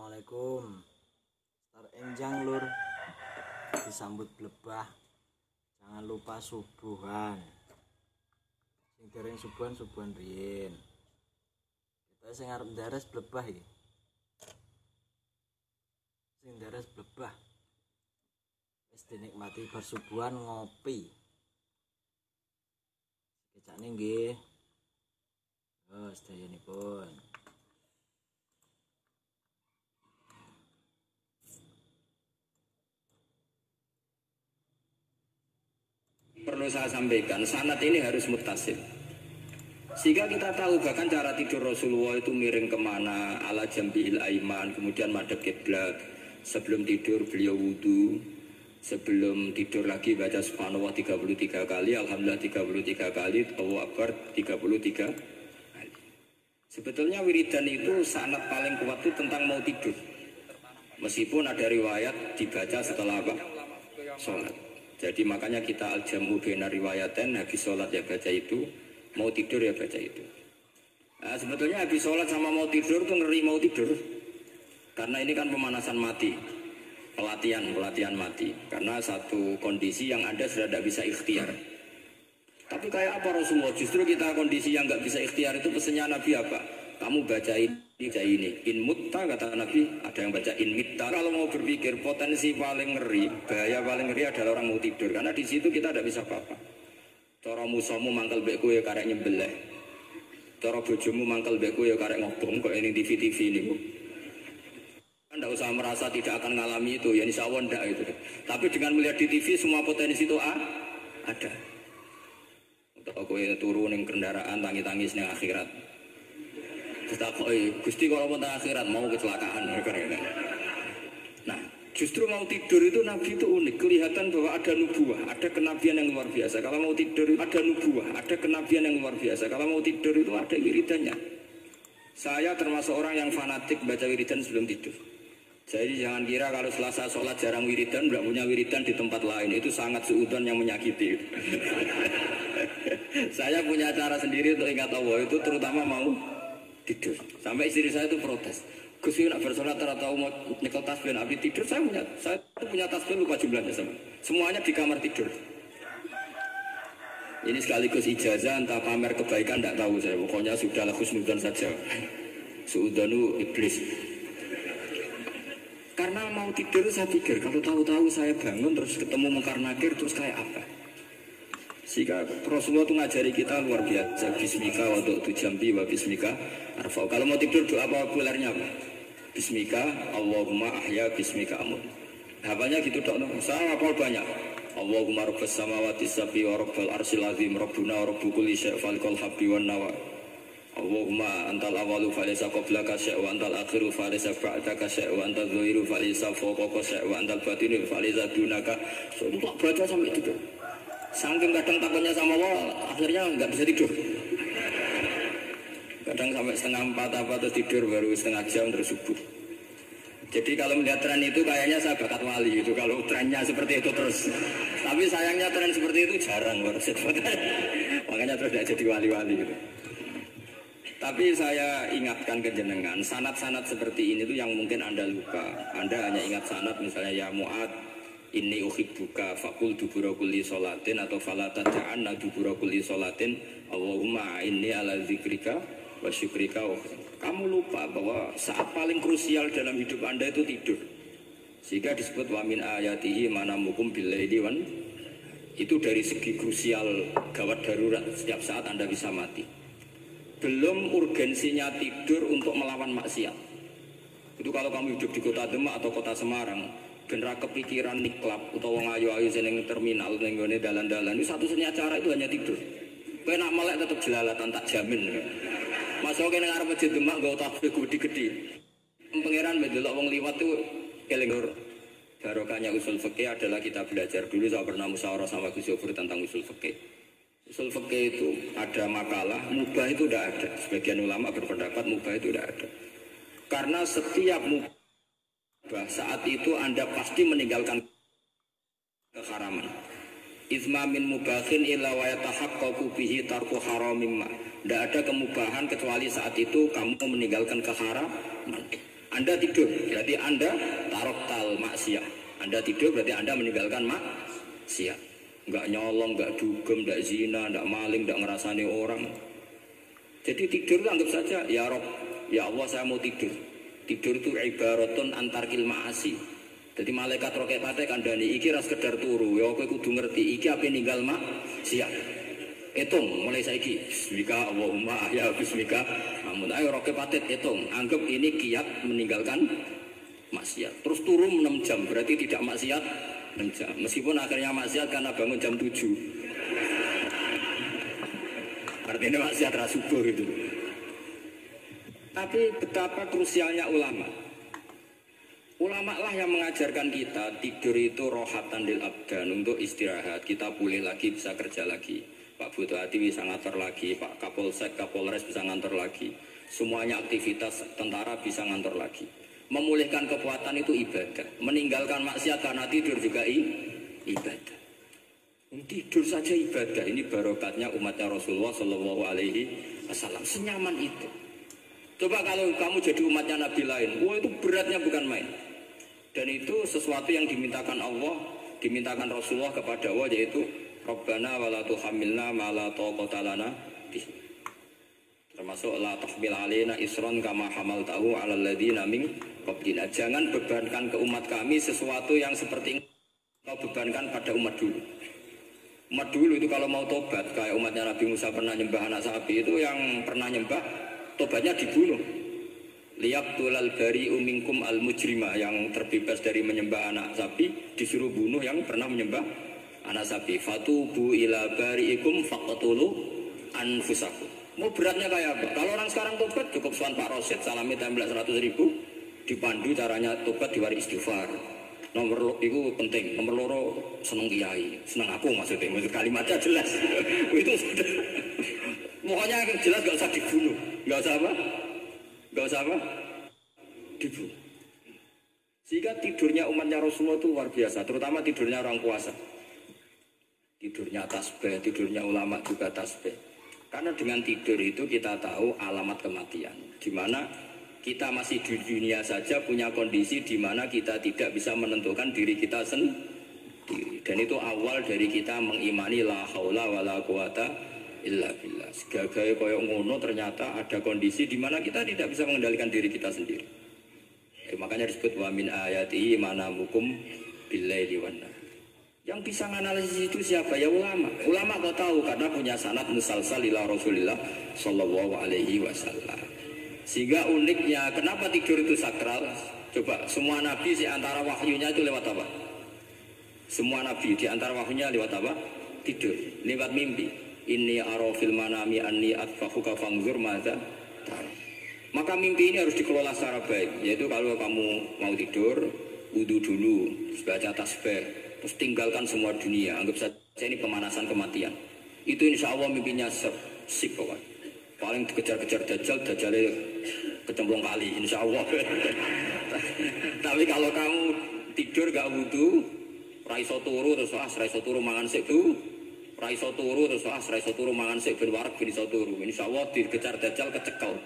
Assalamualaikum. Star enjang lur, disambut blebah. Jangan lupa subuhan. Sing dereng subuhan riyin. Kita sing arep ndares blebah iki. Sing ndares blebah. Wis dinikmati bersubuhan ngopi. Kecane nggih. Oh, sedayanipun. Perlu saya sampaikan, sanad ini harus muttasil. Sehingga kita tahu bahkan cara tidur Rasulullah itu miring kemana, ala jambil aiman, kemudian madhab kiblat. Sebelum tidur beliau wudu, sebelum tidur lagi baca subhanallah 33 kali, alhamdulillah 33 kali, Allahu akbar 33 kali. Sebetulnya wiridan itu sanad paling kuat itu tentang mau tidur. Meskipun ada riwayat dibaca setelah apa? Sholat. Jadi makanya kita al-jamu bina riwayaten, habis sholat ya baca itu, mau tidur ya baca itu. Nah, sebetulnya habis sholat sama mau tidur tuh ngeri mau tidur. Karena ini kan pemanasan mati, pelatihan mati. Karena satu kondisi yang Anda sudah tidak bisa ikhtiar. Tapi kayak apa Rasulullah? Justru kita kondisi yang nggak bisa ikhtiar itu pesannya Nabi apa? Kamu baca ini, in mutta kata Nabi, ada yang baca in mitta. Kalau mau berpikir potensi paling ngeri, bahaya paling ngeri adalah orang mau tidur, karena di situ kita tidak bisa apa-apa. Cara musuhmu mangkel bekku ya karek nyembelih, cara bojomu mangkel bekku ya karek ngobong, kok ini TV ini bu. Anda usah merasa tidak akan mengalami itu, ya insya Allah enggak itu. Tapi dengan melihat di TV semua potensi itu ada. Untuk aku turun yang kendaraan tangis-tangis yang akhirat. Gusti kalau mau akhirat mau kecelakaan. Nah, justru mau tidur itu Nabi itu unik, kelihatan bahwa ada nubuah, ada kenabian yang luar biasa. Kalau mau tidur itu ada nubuah, ada kenabian yang luar biasa. Kalau mau tidur itu ada wiridannya. Saya termasuk orang yang fanatik baca wiridan sebelum tidur. Jadi jangan kira kalau Selasa sholat jarang wiridan, nggak punya wiridan di tempat lain, itu sangat suudzon yang menyakiti. Saya punya cara sendiri untuk ingat Allah, itu terutama mau tidur. Sampai istri saya itu protes. Gus nak bersolat tahu mau nyekel tasbih Nabi tidur. Saya punya tasbih lupa jumlahnya sama. Semuanya di kamar tidur. Ini sekaligus ijazah entah pamer kebaikan tidak tahu saya. Pokoknya sudahlah husnudzon saja. Suudzonu iblis. Karena mau tidur saya pikir kalau tahu-tahu saya bangun terus ketemu mungkar nakir terus kayak apa? Sehingga Rasulullah itu ngajari kita luar biasa. Bismika wa du'tu jambi wa bismika arfa'u. Kalau mau tidur doa populernya apa? Bismika Allahumma ahya bismika amut. Hafalnya gitu dok. Saya hafal banyak. Allahumma rabbas samawati sab'i wa rabbal arsyil azim rabbuna wa rabbu kulli syai' falikul habbi wan nawa. Allahumma antal awalu falaysa qablaka syai' wa antal akhiru falaysa ba'daka syai' wa antal dhahiru falaysa fawqaka syai' wa antal batinu falaysa dunaka. So itu tak baca sampai tidur. Saking kadang takutnya sama Allah, akhirnya nggak bisa tidur. Kadang sampai setengah 4 apa terus tidur baru setengah jam terus subuh. Jadi kalau melihat tren itu kayaknya saya bakat wali itu kalau trennya seperti itu terus. Tapi sayangnya tren seperti itu jarang baru. Makanya terus tidak jadi wali-wali gitu. Tapi saya ingatkan ke jenengan, sanad-sanad seperti ini tuh yang mungkin Anda lupa. Anda hanya ingat sanad misalnya ya Mu'ad inni uhibbuka faqul dubura kulli sholatin atau fala tad'anna dubura kulli sholatin Allahumma inni ala dzikrika wa syukrika. Kamu lupa bahwa saat paling krusial dalam hidup Anda itu tidur. Sehingga disebut wa min ayatihi manamukum billaili wan. Itu dari segi krusial gawat darurat setiap saat Anda bisa mati. Belum urgensinya tidur untuk melawan maksiat. Itu kalau kamu hidup di kota Demak atau kota Semarang, bener kepikiran niklap atau wong ayu-ayu seneng terminal ning gone dalan-dalan itu satu-satunya cara itu hanya tidur. Kowe nak melek tetep jelalatan tak jamin. Masuk kene ngarep masjid Demak nggo tasbih gede-gede. Pangeran mendelok wong liwat tuh eling barokahnya usul fikih adalah kita belajar dulu. Saya pernah musyawarah sama Gus Yofur tentang usul fikih. Usul fikih itu ada makalah mubah itu tidak ada. Sebagian ulama berpendapat mubah itu tidak ada. Karena setiap mubah saat itu Anda pasti meninggalkan keharaman. Izma min mubahin illa wa yatahaqqaqu bihi tarku haramimma. Tidak ada kemubahan kecuali saat itu kamu meninggalkan keharaman. Anda tidur, berarti Anda taroktal maksiat. Anda tidur berarti Anda meninggalkan maksiat. Enggak nyolong, enggak dugem, enggak zina, enggak maling, enggak ngerasani orang. Jadi tidur anggap saja, ya Rob, ya Allah saya mau tidur. Tidur itu ibaratun antarkil ma'asi. Jadi malaikat roket pate kandani, iki ras sekedar turu, ya aku kudu ngerti, iki apa ninggal maksiat. Hitung mulai saiki, bismika Allahumma ya bismika. Namun ayo roket patet hitung, anggap ini kiat meninggalkan maksiat. Terus turun 6 jam, berarti tidak maksiat 6 jam. Meskipun akhirnya maksiat karena bangun jam 7. Artinya maksiat rasubuh itu. Tapi betapa krusialnya ulama. Ulama lah yang mengajarkan kita tidur itu rohatan lil abdan, untuk istirahat. Kita pulih lagi, bisa kerja lagi. Pak Bupati bisa ngantor lagi, Pak Kapolsek, Kapolres bisa ngantor lagi. Semuanya aktivitas tentara bisa ngantor lagi. Memulihkan kekuatan itu ibadah. Meninggalkan maksiat karena tidur juga ibadah. Tidur saja ibadah. Ini barokatnya umatnya Rasulullah Shallallahu Alaihi Wasallam. Senyaman itu. Coba kalau kamu jadi umatnya Nabi lain, wah itu beratnya bukan main. Dan itu sesuatu yang dimintakan Allah, dimintakan Rasulullah kepada Allah, yaitu Rabbana wa la tuhammilna ma la taqata lana bih. Termasuk la tahmil alaina isron kama hamaltahu 'alal ladzina min qablina. Jangan bebankan ke umat kami sesuatu yang seperti kau bebankan pada umat dulu. Umat dulu itu kalau mau tobat, kayak umatnya Nabi Musa pernah nyembah anak sapi, itu yang pernah nyembah tobatnya dibunuh. Liyaqtulal bari'u minkum al mujrimah, yang terbebas dari menyembah anak sapi disuruh bunuh yang pernah menyembah anak sapi. Fatubu ila bari'ikum faqtulu anfusakum. Mau beratnya kayak apa? Kalau orang sekarang tobat cukup soal Pak Rosid, salami tembak 100.000, dipandu caranya tobat diwari istighfar. Nomor itu penting. Nomor loro seneng kiai, seneng aku maksudnya. Maksud kalimatnya jelas. Itu sudah. Pokoknya jelas gak usah dibunuh, gak usah apa? Gak usah apa? Dibunuh. Sehingga tidurnya umatnya Rasulullah itu luar biasa, terutama tidurnya orang puasa. Tidurnya tasbih, tidurnya ulama juga tasbih. Karena dengan tidur itu kita tahu alamat kematian. Di mana kita masih di dunia saja punya kondisi di mana kita tidak bisa menentukan diri kita sendiri. Dan itu awal dari kita mengimani la haula wala quwata illa billah. Segagai koyok ngono ternyata ada kondisi di mana kita tidak bisa mengendalikan diri kita sendiri. Makanya disebut wa min ayatihi manamukum billaili wan nahar. Yang bisa menganalisis itu siapa? Ya ulama. Ulama kau tahu karena punya sanad musalsal ila Rasulillah sallallahu alaihi wasallam. Sehingga uniknya kenapa tidur itu sakral? Coba semua nabi di antara wahyunya itu lewat apa? Semua nabi di antara wahyunya lewat apa? Tidur, lewat mimpi. Inni ara fil manami anni atfahuka fanzur madza tara. Maka mimpi ini harus dikelola secara baik, yaitu kalau kamu mau tidur, wudu dulu, baca tasbih, terus tinggalkan semua dunia, anggap saja ini pemanasan kematian. Itu insya Allah mimpinya sip pokoknya. Paling dikejar-kejar Dajjalnya kecemplung kali, insya Allah. Tapi kalau kamu tidur gak wudu, raiso turu terus raiso turu mangan sik tu, raiso turu terus raiso turu mangan sik ben wareg ben iso turu. Insya Allah dikejar Dajjal kecekel.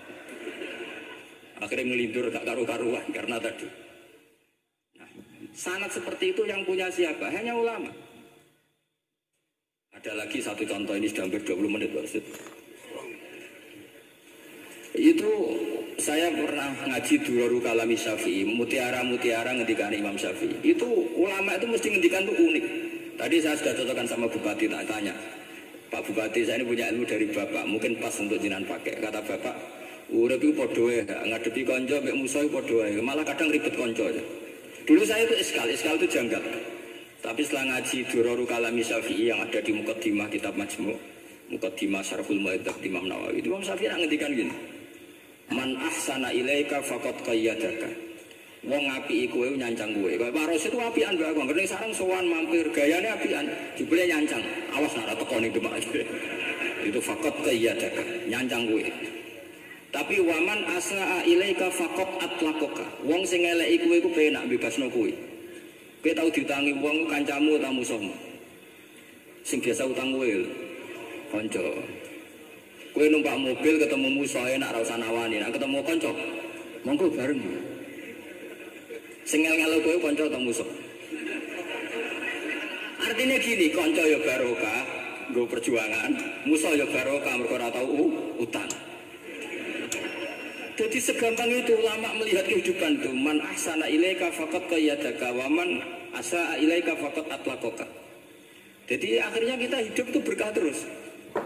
Akhirnya melindur gak karu-karuan karena tadi. Nah, sanad seperti itu yang punya siapa? Hanya ulama. Ada lagi satu contoh, ini sudah hampir 20 menit maksud. Itu saya pernah ngaji Durarul Kalami Syafi'i, mutiara-mutiara ngendikan Imam Syafi'i. Itu ulama itu mesti ngendikan itu unik. Tadi saya sudah cocokkan sama Bupati, tak tanya, Pak Bupati saya ini punya ilmu dari Bapak, mungkin pas untuk jinan pakai. Kata Bapak, urip iku padha wae, ngadepi kanca mek musuh padha wae, malah kadang ribet kanca. Dulu saya itu iskal itu janggal. Tapi setelah ngaji Durarul Kalami Syafi'i yang ada di Muqaddimah kitab Majmu', Muqaddimah Syarhul Mu'adzab Imam Nawawi, itu Imam Syafi'i ngendikan gini. Man ahsana ilaika faqad qayyadaka. Wong apiki kowe nyancang kowe. Kaya Pak Rosid itu apian mbak aku. Ngerti sareng sowan mampir gayane apian, jebule nyancang. Awas nek ora teko ning Demak. Itu faqad qayyadaka, nyancang kowe. Tapi waman asaa ilaika faqad atlaqaka. Wong sing eleki kowe iku penak bebasno kowe. Kowe tau diutangi wong kancamu ta musuhmu. Sing biasa utang kowe lho. Kanca. Kowe numpak mobil ketemu musuh enak ra usah nawani, nek ketemu kanca monggo bareng. Sing ngel-ngelo kowe kanca atau musuh? Artinya gini, kanca ya barokah, nggo perjuangan, musuh ya barokah mergo ora tau utang. Jadi segampang itu ulama melihat kehidupan itu. Man ahsana ilaika faqad qayyadaka wa man asaa ilaika faqad atlaqaka. Jadi akhirnya kita hidup itu berkah terus.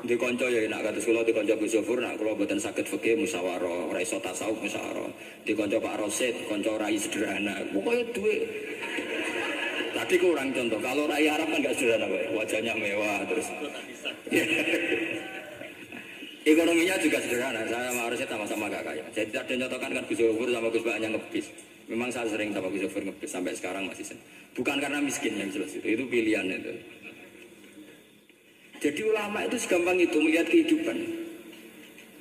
Di konco ya enak kados kula di konco Gus Zofur nak kula mboten saged fikih musyawarah, ora iso tasawuf musyawarah. Di konco Pak Rosid, konco rai sederhana. Pokoke duwe. Tadi kurang contoh. Kalau rai Arab kan enggak sederhana, Pak. Wajahnya mewah terus. Ekonominya juga sederhana. Saya sama Rosid sama-sama gak kaya. Jadi ada nyotokan kan Gus Zofur sama Gus Baknya ngebis. Memang saya sering sama Gus Zofur ngebis sampai sekarang masih sering. Bukan karena miskin yang jelas itu pilihan itu. Jadi ulama itu segampang itu melihat kehidupan.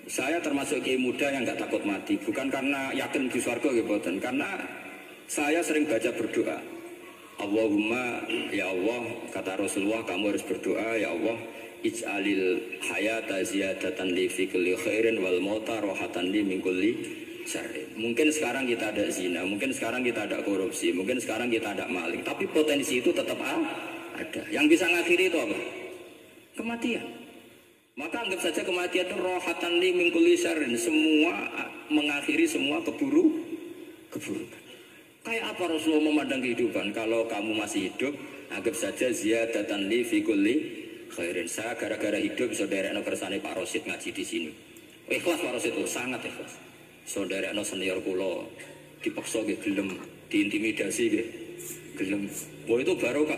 Saya termasuk kiai muda yang nggak takut mati, bukan karena yakin di surga gitu, karena saya sering baca berdoa. Allahumma ya Allah, kata Rasulullah, kamu harus berdoa ya Allah, ij'alil hayata ziyadatan li fi kulli khairin wal mauta rohatan li min kulli syarrin. Mungkin sekarang kita ada zina, mungkin sekarang kita ada korupsi, mungkin sekarang kita ada maling, tapi potensi itu tetap ada. Yang bisa ngakhiri itu apa? Kematian. Maka anggap saja kematian itu rohatan li min kulli syarrin, semua mengakhiri semua keburukan. Kayak apa Rasulullah memandang kehidupan? Kalau kamu masih hidup, anggap saja ziyadatan li fi kulli khairin. Saya gara-gara hidup saudaranya kersane Pak Rosid ngaji di sini. Ikhlas Pak Rosid itu sangat ikhlas. Saudaranya senior kula dipaksa nggih gelem, diintimidasi nggih gelem. Wah itu barokah.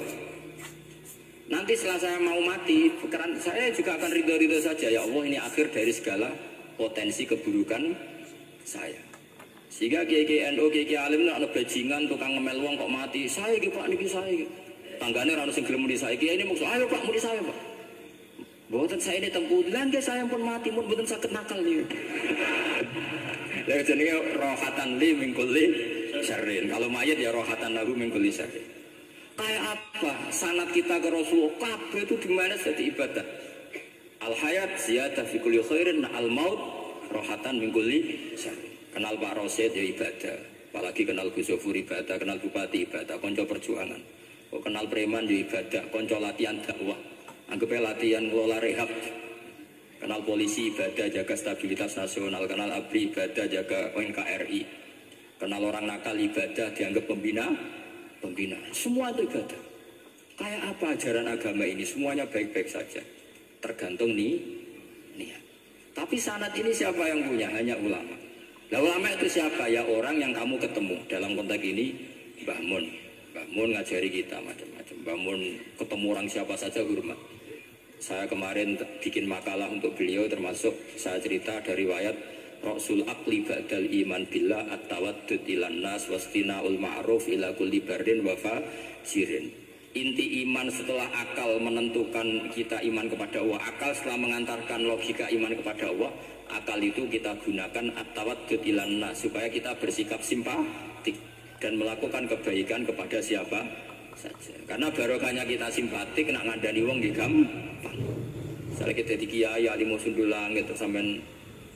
Nanti setelah saya mau mati, saya juga akan ridho-ridho saja. Ya Allah, ini akhir dari segala potensi keburukan saya. Sehingga kiai NU, kiai alim nak bajingan, tukang ngemel wong kok mati. Saya iki Pak niki saya. Tanggane ora ono sing gelem muni saya. Kiai ini maksud, ayo Pak muni saya Pak. Mboten saya ini tempulan nggih saya pun mati pun mboten saged nakal niku. Lah jenenge rohatan li min kulli syarrin. Kalau mayit ya rohatan lahu min kulli syarrin. Kayak apa sanad kita ke Rasulullah kabeh itu dimana jadi ibadah. Al hayat ziyadah fi kulli khairin, al maut rohatan min kulli syarrin. Kenal Pak Rosid ya ibadah, apalagi kenal Gus Zofur ibadah, kenal Bupati ibadah, konco perjuangan. Kok kenal preman ya ibadah, konco latihan dakwah. Anggapnya latihan ngelola rehab. Kenal polisi ibadah, jaga stabilitas nasional, kenal ABRI ibadah, jaga NKRI. Kenal orang nakal ibadah, dianggap pembina. Semua itu ibadah. Kayak apa ajaran agama ini? Semuanya baik-baik saja. Tergantung niat. Tapi sanad ini siapa yang punya? Hanya ulama. Nah ulama itu siapa? Ya orang yang kamu ketemu. Dalam konteks ini Mbah Mun ngajari kita macam-macam. Mbah Mun ketemu orang siapa saja hormat. Saya kemarin bikin makalah untuk beliau, termasuk saya cerita dari riwayat Rasul akli ba'dal iman billah at-tawaddud ilan nas wastina'ul ma'ruf ila kulli bardin wa fajirin. Inti iman setelah akal menentukan kita iman kepada Allah, akal setelah mengantarkan logika iman kepada Allah, akal itu kita gunakan at-tawaddud ilan nas supaya kita bersikap simpatik dan melakukan kebaikan kepada siapa saja. Karena barokahnya kita simpatik nak ngandani wong nggih gampang. Misalnya kita di kiai alimu sundulang gitu sampean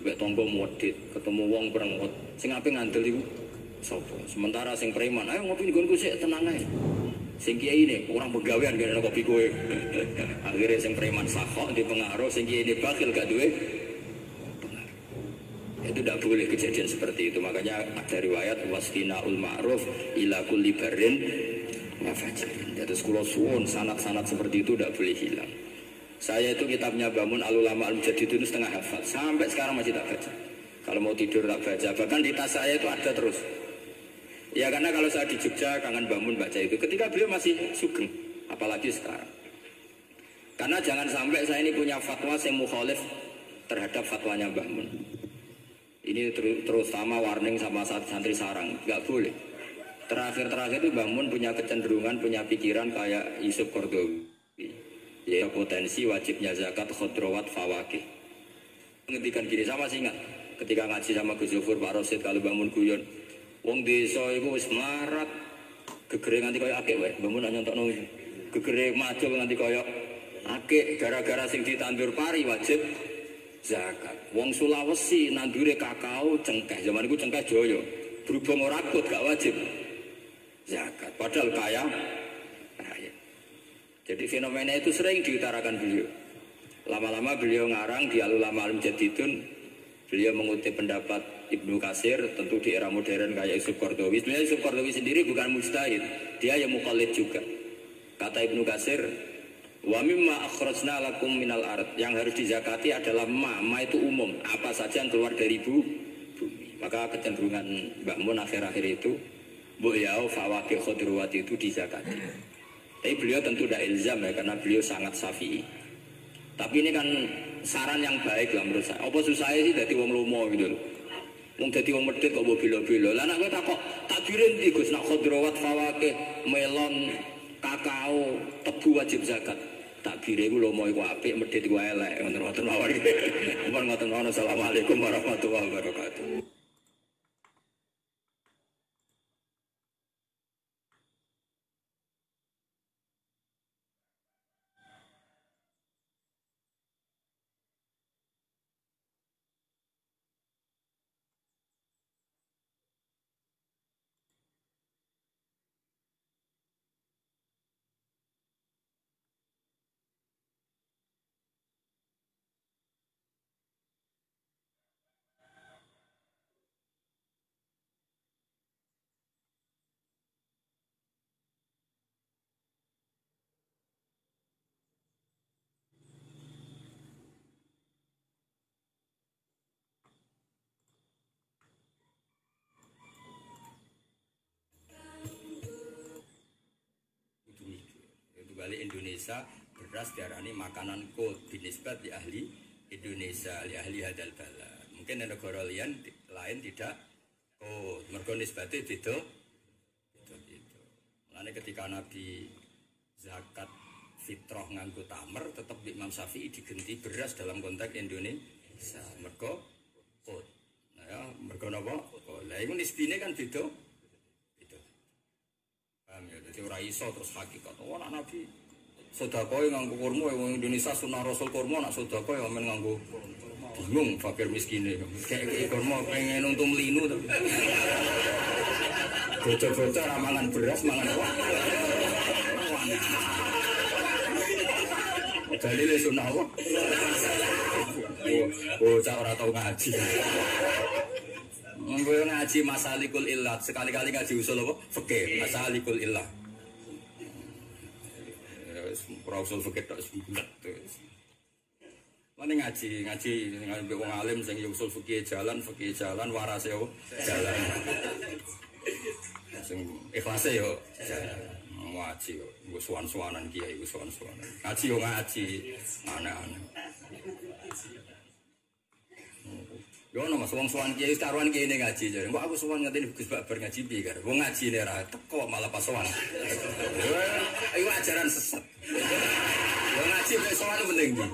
mbek tonggo modit, ketemu wong perengut. Sing ape ngandel iku sapa? Sementara sing preman, ayo ngopi nggonku sik tenang ae. Sing kiai ini orang pegawaian kene kopi kowe. Akhirnya sing preman sakok di pengaruh, sing kiai ini bakil gak duwe pengaruh. Itu tidak boleh kejadian seperti itu. Makanya ada riwayat wasfinaul ma'ruf ila kulli barrin wa fajirin. Jadi kula suwun sanad-sanad seperti itu tidak boleh hilang. Saya itu kitabnya Bangun Al-Ulama Al-Mujadid itu setengah hafal. Sampai sekarang masih tak baca. Kalau mau tidur tak baca. Bahkan di tas saya itu ada terus. Ya karena kalau saya di Jogja kangen Bangun baca itu. Ketika beliau masih sugeng. Apalagi sekarang. Karena jangan sampai saya ini punya fatwa yang mukhalif terhadap fatwanya Bangun. Ini terutama warning sama santri sarang. Gak boleh. Terakhir-terakhir itu Bangun punya kecenderungan, punya pikiran kayak Yusuf Qaradawi. Ya potensi wajibnya zakat khodrowat fawakih. Menghentikan gini sama sih ingat ketika ngaji sama Gus Zofur Pak Rosid kalau bangun guyon wong desa itu wis marat gegere nganti koyo akeh wae bangun nyontokno gegere maju nganti koyo akeh gara-gara sing ditandur pari wajib zakat. Wong Sulawesi nandure kakao cengkeh zaman iku cengkeh joyo berhubung ora akut gak wajib zakat. Padahal kaya raya. Jadi fenomena itu sering diutarakan beliau. Lama-lama beliau ngarang di Al-Ulama Al-Mujaddidun. Beliau mengutip pendapat Ibnu Katsir, tentu di era modern kayak Yusuf Qaradawi. Sebenarnya Yusuf Qaradawi sendiri bukan mujtahid, dia yang muqallid juga. Kata Ibnu Katsir, wa mimma akhrajna lakum minal ard, yang harus dizakati adalah ma itu umum, apa saja yang keluar dari bumi. Maka kecenderungan Mbak Mun akhir-akhir itu bu yau fawakih khudruwat itu dizakati. Tapi beliau tentu tidak ilzam ya, karena beliau sangat syafi'i. Tapi ini kan saran yang baik lah menurut saya. Apa susahnya sih jadi wong lomo gitu loh. Wong jadi wong medhit kok mbok bilo-bilo. Lah nek kowe takok takdirin iki Gus nak khudrawat fawakih melon kakao tebu wajib zakat. Takdire iku lomo iku apik, medhit iku elek. Ngoten-ngoten mawon. Mumpun ngoten mawon. Assalamualaikum warahmatullahi wabarakatuh. Balik Indonesia beras diarani makanan kod binisbat di ahli Indonesia, di ahli hadal balad. Mungkin di negara lain tidak kod, mergo nisbate itu. Mulane ketika Nabi zakat fitrah nganggo tamer, tetap Imam Syafi'i digenti beras dalam konteks Indonesia, mergo kod. Nah ya, mergo napa? Lah iku nisbine kan beda. Jadi ora iso terus hakikat. Oh anak Nabi sedekah nganggo kurma wong Indonesia sunah Rasul kurma nak sedekah ya men nganggo bingung fakir miskin e. Kayak kurma pengen untung linu to. Bocah-bocah ra mangan beras mangan apa? Dalile sunah apa? Bocah ora tau ngaji. Monggo ngaji masalikul illat, sekali-kali ngaji usul apa? Fikih, masalikul illat. Ora usul fikih tok bulat terus. Mane ngaji mbek wong alim sing usul fikih jalan, warase yo jalan. Sing ikhlase yo jalan. Ngaji yo suwan-suwanan kiai suwan-suwanan. Ngaji yo ngaji, aneh-aneh. Yo ono Mas wong sowan kiai karuan kiai ning ngaji jare. Kok aku sowan ngateni Gus Bakbar ngaji piye karo. Wong ngaji ne ra teko malah pas sowan. Ayo ajaran sesat. Wong ngaji mek sowan penting iki.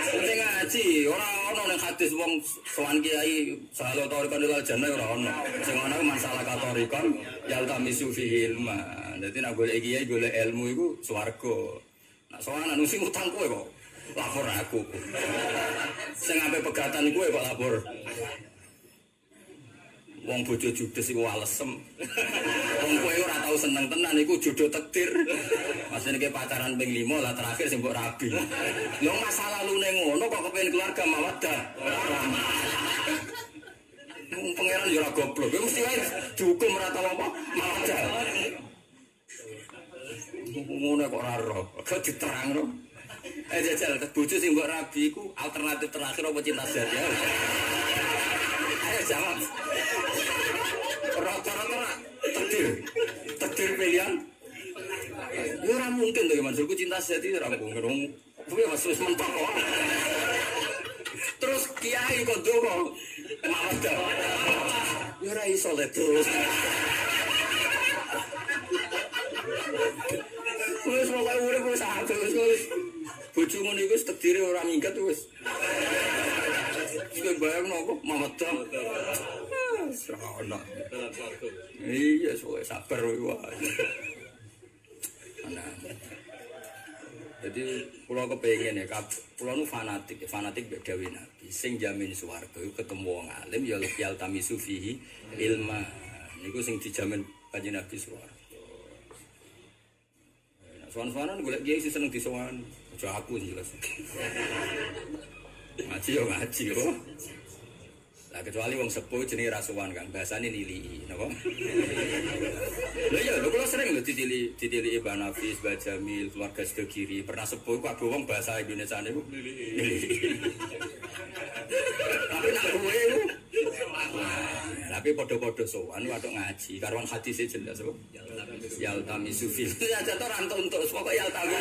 Penting ngaji, ora ono ning hadis wong sowan kiai salo torikon ilal jannah ora ono. Sing ono masalah katorikon yal tamisu fi ilma. Dadi nek golek kiai golek ilmu iku swarga. Nek sowan anu sing utang kowe kok. Lapor aku. Sing ape pegatan kowe kok lapor. Wong bojo judes iku walesem. Wong kowe ora tau seneng tenan iku jodoh takdir. Masane ke pacaran ping 5 lah terakhir sing mbok rabi. Lho masalah lune ngono kok kepengin keluarga mawaddah. Wong pangeran yo ora goblok. Kowe mesti wae dihukum ora tau apa mawaddah. Ngono kok ora ro. Kok diterangno. Jajal, bojo sing mbok rabi iku alternatif terakhir apa cinta sejati? Ayo jawab. Rata-rata takdir pilihan. Ya ora mungkin to maksudku cinta sejati ora mungkin. Kuwi wis mentok kok. Terus kiai kok ndonga mawaddah. Ya ora iso le terus. Wis pokoke urip wis wis. Bojo ngono iku wis takdire ora minggat wis. Wis bayangno kok mawaddah. Serana. Iya, sok sabar wae. Nah. Jadi kula kepengin ya, kula nu fanatik mbek dawuh Nabi. Sing jamin swarga iku ketemu wong alim ya yal tamisu fihi ilma. Niku sing dijamin Kanjeng Nabi swarga. Sowan-sowanan golek kiai sing seneng disowan. Aja aku jelas. Ngaji yo ngaji yo. Lah kecuali wong sepuh jenenge rasuwan Kang, bahasane nilii, napa? Lha iya, lho kula sering lho ditili Mbak Nafis, Mbak Jamil, keluarga Sedekiri, pernah sepuh kok abu wong bahasa Indonesiane ku nilii. Tapi nak kowe ku tapi padha-padha sowan watuk ngaji, karuan hadise jelas kok. Yaltami sufil. Ya jatuh rantuk untuk pokoke yaltami.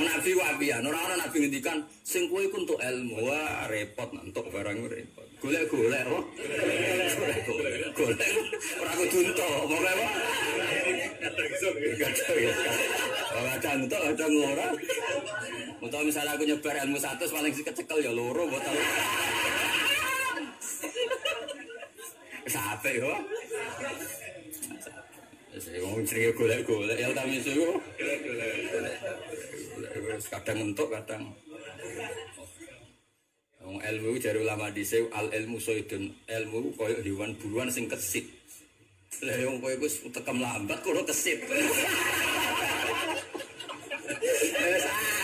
Nabi wabian, ora ana nabi ngendikan sing kowe iku entuk ilmu, wah repot entuk barang repot. Golek-golek kok. Golek. Ora kudu entuk, pokoke apa? Kadang entuk, kadang ora. Utawa misalnya aku nyebar ilmu 100 paling kecekel ya loro botol. Sampai yo. Saya ngomong sering golek-golek ya tapi itu kadang entuk kadang wong ilmu jare ulama dhisik al ilmu soidun ilmu koyo hewan buruan sing kesit. Lah wong kowe wis tekem lambat kok kesit. Wis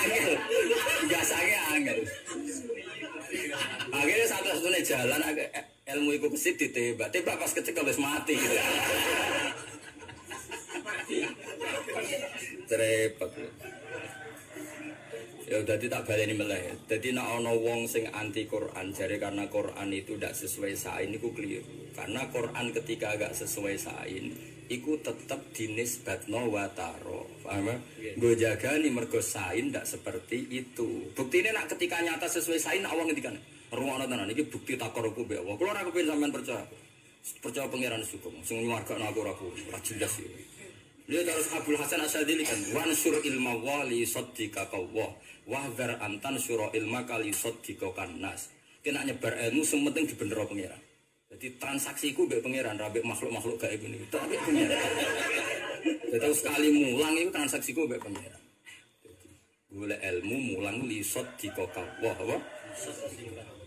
angel. Biasane angel. Akhirnya satu-satunya jalan ilmu iku kesit ditembak. Tembak pas kecekel wis mati gitu. Repot. Ya dadi tak baleni meleh. Dadi nek ana wong sing anti Quran jare karena Quran itu ndak sesuai sain iku keliru. Karena Quran ketika agak sesuai sain iku tetep dinisbatno wa taro. Paham ya? Nggo jagani mergo sain ndak seperti itu. Buktine nek ketika nyata sesuai sain awang ngendikan, "Rumono tenan iki bukti takoruku mbek Allah." Kulo ora kepengin sampean percaya. Percaya pangeran hukum sing nyuwargakno aku ora jelas iki. Dia terus Abdul Hasan Asyadili kan wansur ilma wali soddika kawah wahdar antan suro ilma kali soddika kanas kena nyebar ilmu sementing dibenero pengiran jadi transaksiku mbek pengiran rabek makhluk-makhluk gaib ini tapi pengiran jadi sekali mulang itu transaksiku mbek pengiran boleh ilmu mulang li soddika kawah apa?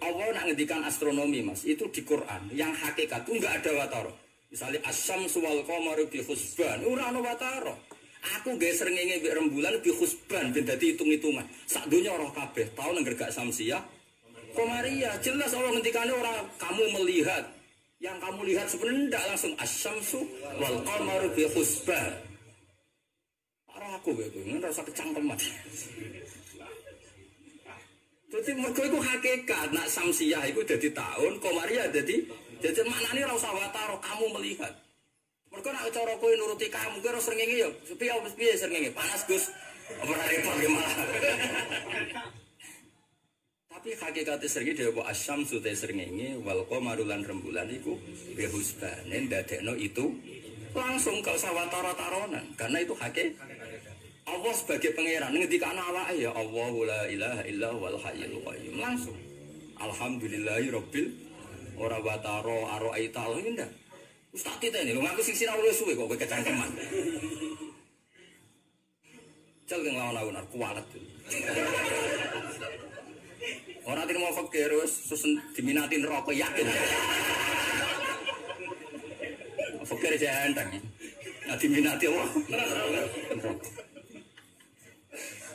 Allah nak ngendikan astronomi mas itu di Quran yang hakikat itu enggak ada wataro. Misalnya asyamsu wal qamaru bi husban, ora ana watara. Aku gawe srengenge mbek rembulan bi husban ben dadi hitung-hitungan. Sak donya roh kabeh tau nang gergak samsiah. Qamaria, jelas Allah ngendikane ora kamu melihat. Yang kamu lihat sebenarnya ndak langsung asyamsu wal qamaru bi husban. Ora aku kowe ngono rasa kecangkeman. Dadi mergo iku hakikat, nak samsiah iku dadi tahun, qamaria dadi jadi maknanya ora usah wataro kamu melihat. Mergo nek cara kowe nuruti kamu kowe ora srengenge ya. Piye srengenge? Panas Gus. Ora repot ge malah. Tapi hakikate srengenge dhewe asyamsu te srengenge wal qamaru lan rembulan iku bihusbanen dadekno itu langsung gak usah wataro-taronan karena itu hakikat. Allah sebagai pangeran ngendikane awake ya Allah la ilaha illa wal hayyul qayyum langsung. Alhamdulillahirabbil ora wataro aro aital ini ndak. Wis tak titeni lho ngaku sing sinau wis suwe kok kowe kecangkeman. Jal keng lawan aku kualat. Ora terima fakir wis diminati neraka yakin. Fakir jantang. Nah diminati Allah.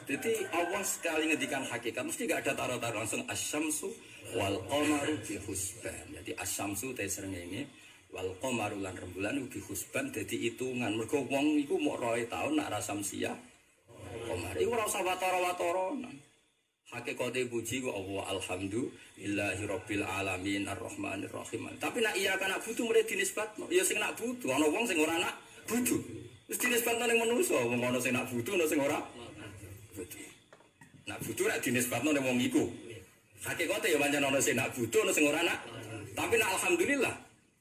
Jadi Allah sekali ngedikan hakikat mesti gak ada taruh-taruh langsung asyamsu wal qamaru bi husban. Jadi asyamsu te srengenge wal qamaru lan rembulan ugi husban dadi hitungan. Mergo wong iku mok 2 taun nak ra samsiah. Qamar iku ora usah watara-watara. Hakikate puji ku Allah alhamdulillahirabbil alamin arrahmanir rahim. Tapi nak iya kan nak butuh mrene dinisbatno. Ya sing nak butuh ana wong sing ora nak butuh. Wis dinisbatno ning manusa, wong ana sing nak butuh ana sing ora butuh. Nak butuh nak dinisbatno ning wong iku. Hakikate ya pancen ana sing nak butuh ana sing ora nak. Tapi nak alhamdulillah,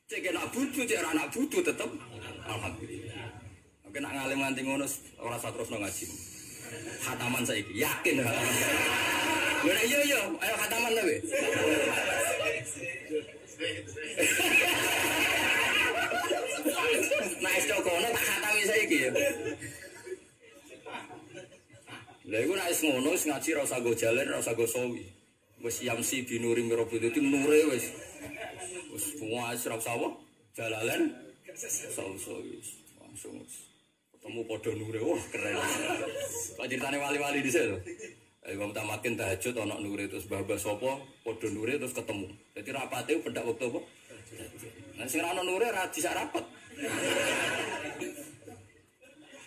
cek nak butuh cek ora nak butuh tetep alhamdulillah. Oke nak ngalim nganti ngono ora usah terusno ngaji. Khataman saiki yakin khataman. Lha iya ayo khataman ta we. Nah iso kono tak khatami saiki ya. Lha iku nek wis ngono wis ngaji ora usah go jalan, ora usah go sawi. Wis yamsi binuri mirabut itu nure wis. Wis semua ora usah apa? Jalalan sawi langsung. Ketemu podo nure, wah keren. Pak ceritane wali-wali di sini. Imam Tamakin tahajud ana nure terus babas sapa podo nure terus ketemu. Dadi rapate pendak wektu apa? Nah sing ana nure ra disak rapat.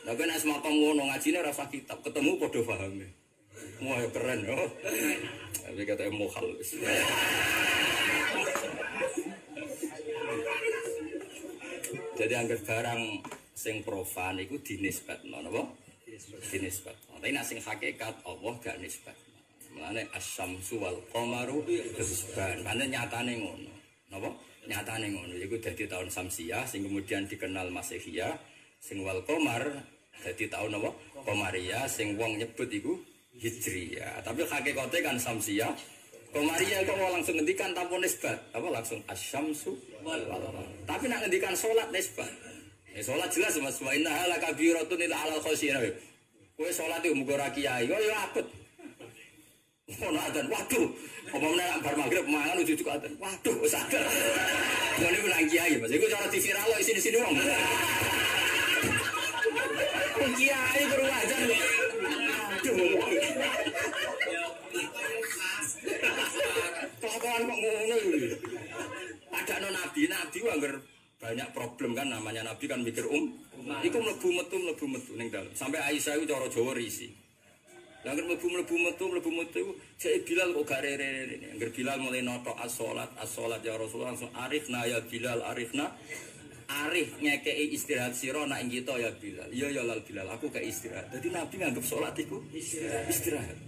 Lah ben as makom ngono ngajine ora usah kitab, ketemu podo pahame. Wah keren yo. Tapi kata mokal. Jadi angger barang sing profan iku dinisbatno napa? Dinisbatno. Tapi nek sing hakikat Allah gak nisbat. Mulane asy-syamsu wal qamaru hisban. Pancen nyatane ngono. Napa? Nyatane ngono. Iku dadi tahun Samsiah sing kemudian dikenal Masehiyah, sing wal qamar dadi tahun apa? Qamariyah sing wong nyebut iku Hijriyah. Tapi hakikate kan Samsiah. Qamariyah kok langsung ngendikan tanpa nisbat. Apa langsung asy-syamsu wal qamar. Tapi nek ngendikan salat nisbat. Sholat jelas Mas, wa inna ala kabiratun ila alal khosirah. Kowe sholat itu muga ora kiai, kok ya apet. Ono adzan, waduh. Omongane nek bar magrib mangan ujug-ujug adzan. Waduh, wis sadar. Ngene ku nang kiai, Mas. Iku cara diviral isine-isine wong. Kiai karo adzan. Aduh. Kelakuan kok ngono iki. Padahal nabi ku anggar banyak problem kan, namanya Nabi kan mikir iku mlebu metu ning dalem. Sampai Aisyah iku cara Jawa risi. Lah nek mlebu metu jek Bilal kok gak rere-rere. Angger Bilal mulai notok as-salat ya Rasulullah langsung arifna ya Bilal arifna. Arif ngekei istirahat sira nak ing kita ya Bilal. Ya ya lal Bilal aku gak istirahat. Dadi Nabi nganggep salat iku istirahat.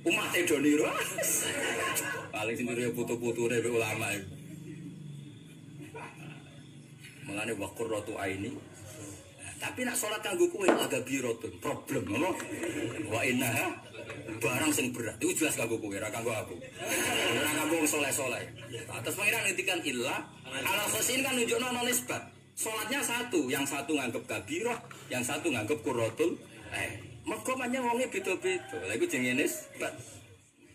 Umat Edoniro. Paling sendiri putu-putune ulama itu. Mulane waqurratu aini. Tapi nak salat kanggo kowe agak birotun, problem ngono. Wa innaha barang sing berat. Itu jelas kanggo kowe, ora kanggo aku. Ora kanggo wong saleh-saleh. Atas pangeran ngendikan illa ala khosin kan nunjukno ana nisbat. Salatnya satu, yang satu nganggep kabirah, yang satu nganggep qurratul. Mergo pancen wonge beda-beda. Lha iku jenenge nisbat.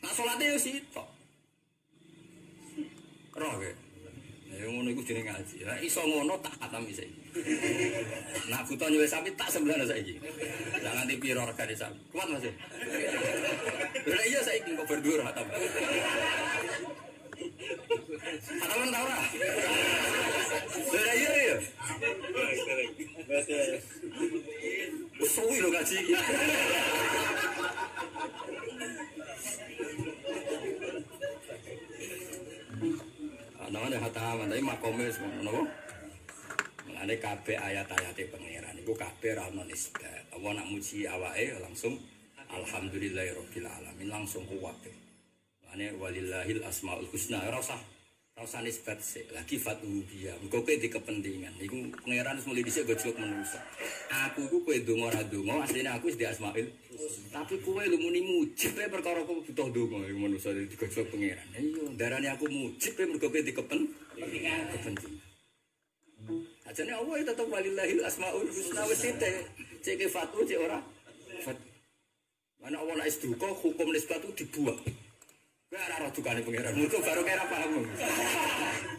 Nak salate yo sitok. Roh ge. Ya ngono iku jenenge ngaji. Lah iso ngono tak khatam iki. Nak buta nyuwe sapi tak semblana saiki. Lah nganti piro regane sapi? Kuat Mas. Lah iya saiki kok berdua khatam. Khataman ta ora? Lah iya ya. Suwi lho ngaji iki. Namanya khataman, tapi makomnya semua, ada kabeh ayat-ayatnya pangeran, itu kabeh rana nisbat. Allah nak muji awake langsung alhamdulillahirabbil alamin langsung kuat. Ane walillahil asmaul husna, rasa nisbat sik. Lagi fatuhu biya. Engko kowe di kepentingan. Iku pangeran wis mulai dhisik gojlok manusa. Aku iku kowe ndonga ora ndonga, asline aku wis di asmaul. Tapi kowe lu muni mujib perkara kowe butuh ndonga iku manusa di gojlok pangeran. Iya, darane aku mujib mergo kowe di kepentingan. Ajane Allah tetep walillahil asmaul husna wis sithik. Cek fatu cek ora. Mana Allah nek duka hukum nisbat itu dibuang. Kowe ora roh dukane pangeran. Mergo baru kira paham.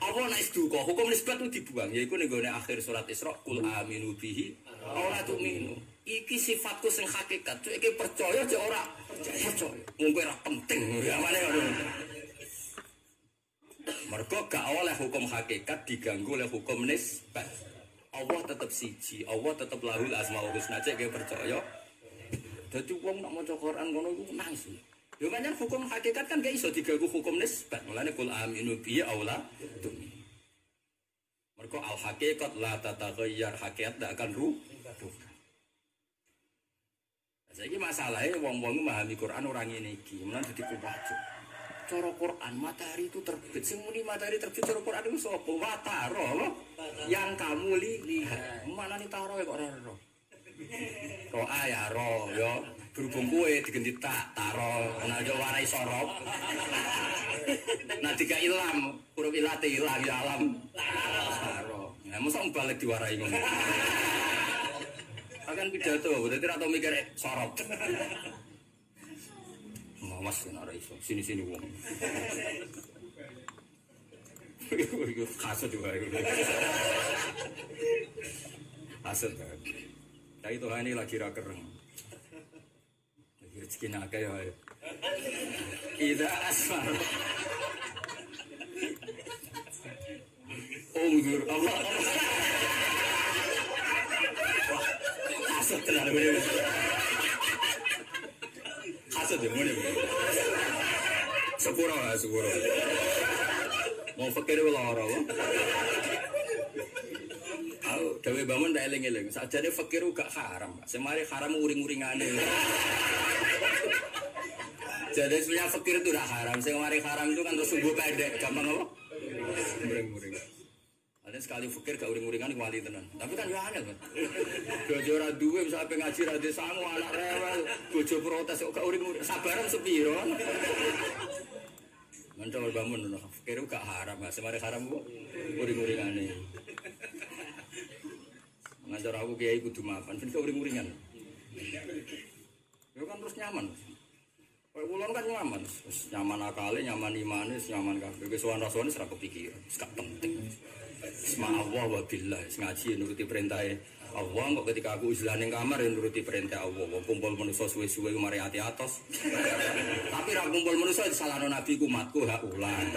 Apa nek duka hukum nisbat itu dibuang. Yaiku ning gone akhir surat Isra qul aminu bihi ora tu'minu. Iki sifatku sing hakikat. Cuk iki percaya cek ora percaya. Mung kowe ora penting. Ya mane ngono. Mergo gak oleh hukum hakikat diganggu oleh hukum nisbat. Allah tetap siji, Allah tetap lahul asmaul husna cek kowe percaya. Dadi wong nak maca Quran ngono iku nangis. Ya banyak hukum hakikat kan gak iso diganggu hukum nisbat. Mulane qul aminu bi aula tumi. Mergo al hakikat la tataghayyar, hakikat tidak akan rubah. Saiki masalahe wong-wong memahami Quran ora ngene iki. Mulane dadi kuwajo. Cara Quran matahari itu terbit. Sing muni matahari terbit cara Quran itu sapa? Wataro yang kamu lihat. Mana nih taro kok ora ro. Roa ya ro yo berhubung kue diganti tak taro ana yo warai sorop. Nah tiga ilam huruf ilate ilang ya alam taro. Nah mosok balik diwarai ngono. Akan pidato berarti ora tau mikir sorop. Mas ora iso sini-sini wong. Iku kasut juga itu. Kasut kan. Tapi Tuhan ini lagi rakereng. Lagi rezeki nakal ya. Ida asmar. Umur Allah. Kasut tenan bener. Kasut ya bener. Sepuro. Mau fakir lara. Aku dewe bangun tak eling-eling. Sajane fakir gak haram. Semari haram uring-uringane. Jadi sebenarnya fakir itu udah haram. Semari haram itu kan terus subuh pendek. Gampang apa? Uring-uring. Ada sekali fakir gak uring-uringan wali tenan. Tapi kan ya aneh kan. Bojo ora duwe bisa ape ngaji ra desamu anak rewel. Bojo protes kok gak uring-uring. Sabaran sepiro. Mencol bangun no. Fakir gak haram. Semari haram kok uring-uringane. Ngajar aku kiai kudu mapan, ben uring-uringan. Yo kan terus nyaman. Kayak ulun kan nyaman, nyaman akale, nyaman imane, nyaman kabeh. Wis sowan rasane ora kepikiran, wis gak penting. Isma Allah wa billah, ngaji nuruti perintah Allah. Kok ketika aku izlah ning kamar nuruti perintah Allah. Wong kumpul manusa suwe-suwe mari ati atos. Tapi ra kumpul manusa disalahno nabi umatku hak ulang.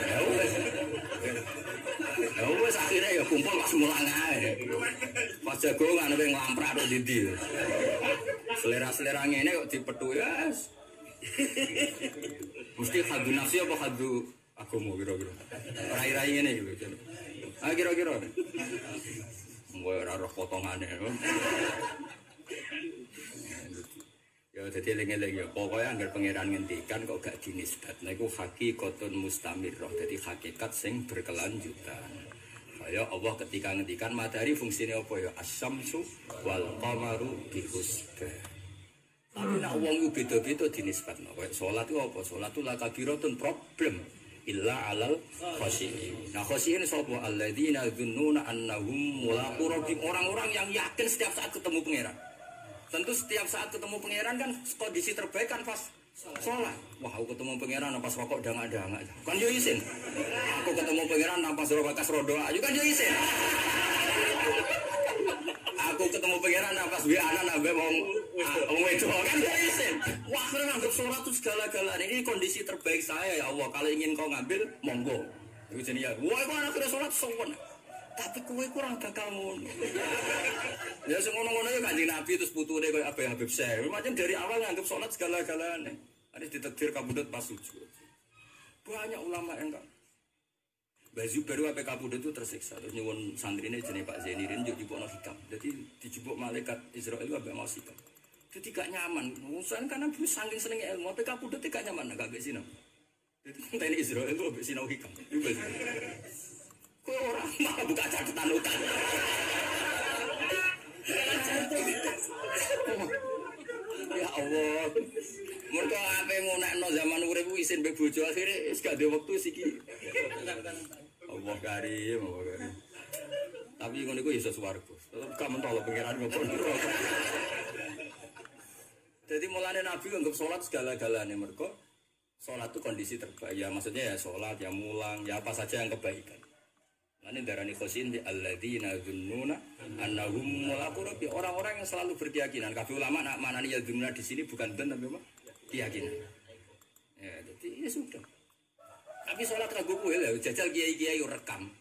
Ya wis akhire ya kumpul pas mulang ae. Pas jagongan wis nglamprak tok ndi. Selera-selera ngene kok dipethu ya. Mesti hadu nafsi apa hadu agama kira-kira. Rai-rai ngene iki lho. Ah kira-kira. Mbok ora roh potongane. Ya dadi eling-eling ya pokoke anggar pangeran ngendikan kok gak dinisbatna iku hakikatun mustamirrah. Dadi hakikat sing berkelanjutan. Kaya Allah ketika ngendikan matahari fungsine apa ya asyamsu wal qamaru bihusban. Tapi nak wong ku beda-beda dinisbatno. Kayak salat ku apa? Salat ku la kabiratun problem illa alal khashiyin. Nah khashiyin sapa? Alladzina dzunnuna annahum mulaqu rabbihim. Orang-orang yang yakin setiap saat ketemu pangeran. Tentu setiap saat ketemu pangeran kan kondisi terbaik kan pas sholat. Wah aku ketemu pangeran pas rokok dangak-dangak. Kan yo isin. Aku ketemu pangeran pas rokok kas rodoa. Yo kan yo isin. Aku ketemu pangeran pas WA-an ambek wong wedok kan yo isin. Wah keren anggap sholat itu segala-galanya. Ini kondisi terbaik saya ya Allah. Kalau ingin kau ngambil monggo. Iku jenenge ya. Wah kok anak sholat sowan. Tapi kowe kurang bakal ngono. Ya sing ngono-ngono ya Kanjeng Nabi terus putune koyo Habib Syekh. Macam dari awal nganggep salat segala-galane. Ada ditakdir kabudut pas sujud. Banyak ulama yang enggak. Baju baru apa kabudut itu tersiksa. Terus nyuwun santrine jenenge Pak Zainirin njuk jupukno hikam. Jadi dijupuk malaikat Israel itu ambek mau hikam. Jadi gak nyaman. Urusan karena bu saking senenge ilmu, tapi kabudut gak nyaman gak mbek sinau. Jadi tene Israel itu ambek sinau hikam. Kok orang malah buka catatan utang. Ya Allah. Mergo ape ngonekno zaman urip isin mbek bojo akhire wis gak ada wektu siki. Allah karim, Allah karim. Tapi ngono iku iso swarga. Tetep gak mentolo pangeran ngopon. Jadi mulane Nabi anggap salat segala-galane mergo salat itu kondisi terbaik. Ya maksudnya ya salat, ya mulang, ya apa saja yang kebaikan. Ini darani khosin di alladzina dzunnuna annahum mulaqu rabbi, orang-orang yang selalu berkeyakinan. Kabeh ulama nak manani ya dzunnuna di sini bukan dan tapi apa? Keyakinan. Ya, jadi ini sudah. Tapi sholat ragu kowe lho, jajal kiai-kiai rekam.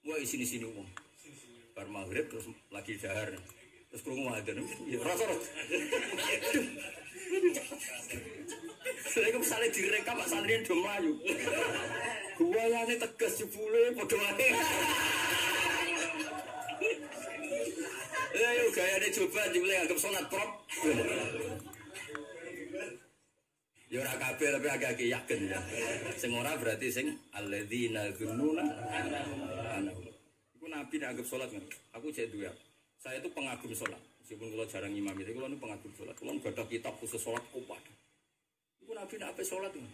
Wah sini-sini wong. Bar maghrib terus lagi dahar. Terus krungu adzan. Ya rasa. Saya misalnya direkam Pak Sandrian do mlayu. Guayane tegas jebule padha wae. Ayo gayane coba jebule anggap salat prop. Ya ora kabeh tapi agak yakin ya. Sing ora berarti sing alladzina dzunnuna anahu. Iku nabi nek anggap salat ngono. Aku cek duwe. Saya itu pengagum salat. Meskipun kalau jarang imam itu kalau pengagum salat. Kalau enggak ada kitab khusus salat kupat. Iku nabi nek ape salat ngono.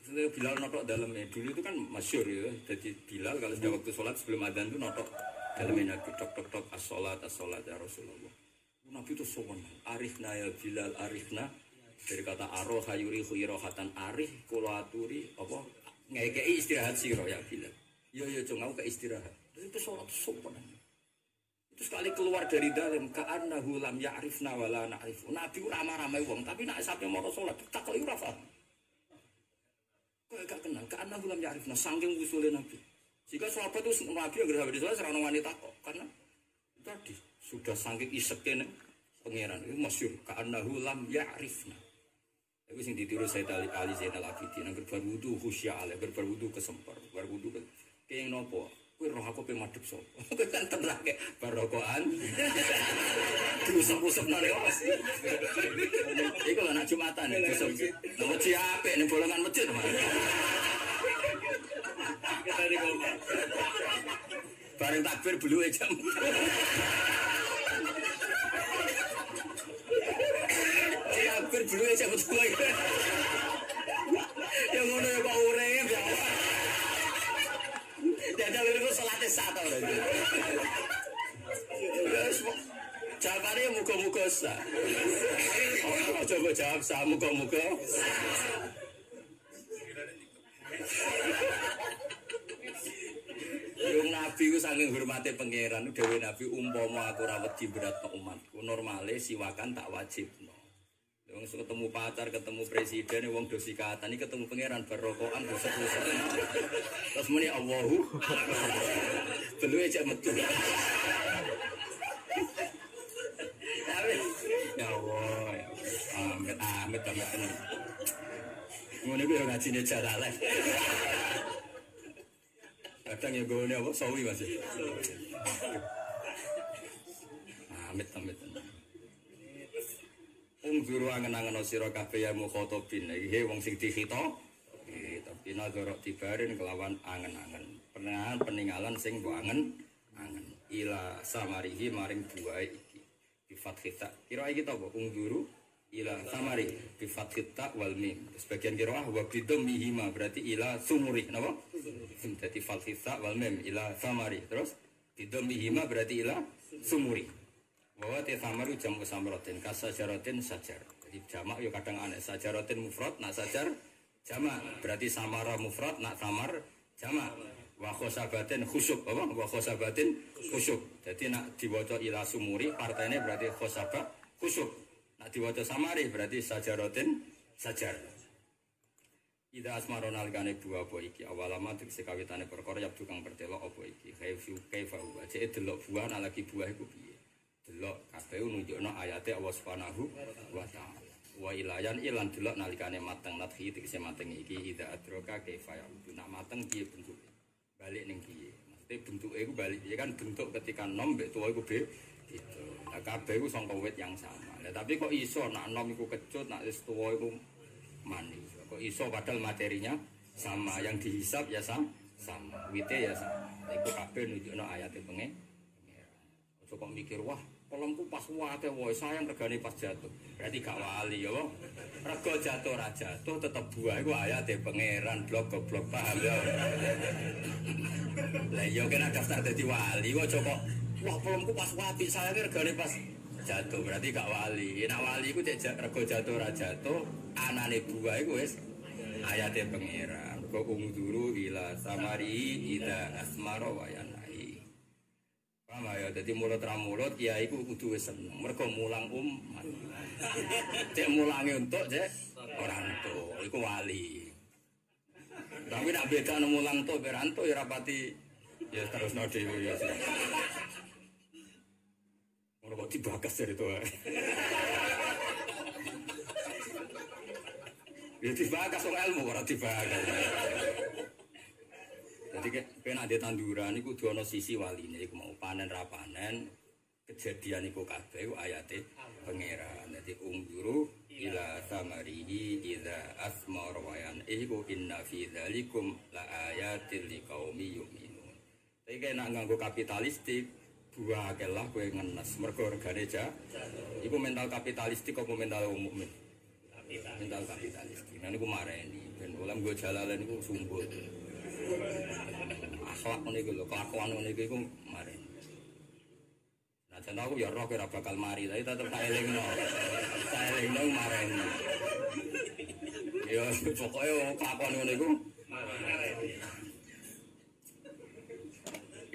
Ketika Bilal notok dalamnya dulu itu kan masyhur ya. Jadi Bilal kalau sudah waktu salat sebelum adzan itu notok dalamnya nabi tok as-salat ya Rasulullah. Nabi itu sowan. Arifna ya Bilal arifna. Dari kata aroh hayuri khuirohatan arih kula aturi apa ngekei istirahat sira ya Bilal. Iya cung aku ke istirahat. Itu sholat sopan. Itu sekali keluar dari dalam ka'annahu lam ya'rifna wala na'rifu. Nabi ramai-ramai wong tapi nak sampai mau sholat tak kali ora paham. Kok gak kenal ka'annahu lam ya'rifna saking usule Nabi. Jika sahabat itu Nabi yang sampai di sholat serana wanita kok karena tadi sudah saking iseknya pangeran itu masyhur ka'annahu lam ya'rifna. Itu sing ditiru Sayyid Ali Zainal Abidin nang berwudu khusya ale berwudu kesempar berwudu kayak nopo kowe roh aku pe madhep sapa kowe kan terake barokoan diusap-usap nang lewas iku anak Jumatan diusap nomor apik ning bolongan masjid kita di ngomong bareng takbir bluke jam takbir bluke jam tuwa yang ngono ya kok urip ya dadal itu salate satu lagi. Jawabannya muka-muka sah. Oh, coba jawab sah muka-muka. Yung Nabi ku saking hormati pangeran, dewe Nabi umpama aku rawat berat umatku normale siwakan tak wajib. Wong ketemu pacar, ketemu presiden, wong do sikatan, iki ketemu pangeran barokokan dosa-dosa. Terus muni Allahu. Belu aja metu. Ya Allah. Amit. Ngono ku yo ngajine jarale. Kadang ya gone apa sawi Mas. Amit. Juru angen-angen sira kabeh ya mukhatabin iki wong sing dikhita tapi nazarok tibarin kelawan angen-angen peninggalan sing mbok angen ila samarihi maring buahe iki bi fathita kira iki to kok ungguru ila samari bi fathita wal mim sebagian kira wa bidhammihi ma berarti ila sumuri napa dadi fathita wal mim ila samari terus bidhammihi ma berarti ila sumuri bahwa tamaru jamu samrotin kasajaratin sajar. Jadi jamak yo kadang aneh sajaratin mufrad nak sajar jamak berarti samara mufrad nak samar jamak wa khosabatin khusyuk apa wa khosabatin khusyuk. Jadi nak diwaca ila sumuri partene berarti khosabah khusyuk. Nak diwaca samari berarti sajaratin sajar. Ida asmaron algane buah apa iki awalama tegese kawitane perkara yab tukang pertelok apa iki kaifa wa cek delok buah nak lagi buah iku piye. Delok kabeh nunjukno ayate Allah Subhanahu wa taala. Wa ilayan ilan delok nalikane mateng nathi tegese mateng iki ida adroka kaifa ya nak mateng piye bentuke. Balik ning piye. Maksude bentuke iku balik ya kan bentuk ketika nom mbek tuwa iku gitu. Lah kabeh iku sangka wit yang sama. Lah tapi kok iso nak nom iku kecut nak wis tuwa iku manis. Kok iso padahal materinya sama yang dihisap ya sama wite ya sama. Iku kabeh nunjukno ayate pengen. Kok mikir wah kolomku pas wate woy sayang regane pas jatuh berarti gak wali ya rego jatuh ra jatuh tetep buah iku ayate pangeran blok goblok paham ya lah yo kena daftar dadi wali kok wah kolomku pas wati sayang regane pas jatuh berarti gak wali nek wali iku cek rego jatuh ra jatuh anane buah iku wis ayate pangeran kok umduru ila samari ida asmara wa ya, jadi mulut ramulut ya iku kudu wis seneng. Mergo mulang umat. Cek mulange untuk cek ora entuk, iku wali. Tapi nek bedane mulang entuk ora entuk ya rapati ya terusno dhewe ya. Ora kok dibagas dari itu. Ya dibagas wong ilmu ora dibagas. Jadi kena ada tanduran iku kudu ana sisi waline iku mau panen ra panen kejadian iku kabeh iku ayate pangeran. Dadi ungguru ila samarihi idza asmar wa yan iku inna fi dzalikum la ayatil liqaumi yu'minun. Tapi kena nganggo kapitalistik buah akelah kowe ngenes mergo regane iku mental kapitalistik apa mental umum? Mental kapitalistik. Nah niku mareni ben ulam go jalalan niku sumpul. Akhlak ngene iki lho, kelakuan ngene iki mari. Nah, jan aku ya roh ora bakal mari, tapi tetep tak elingno. Tak elingno mareni. Ya pokoke kelakuan ngene iku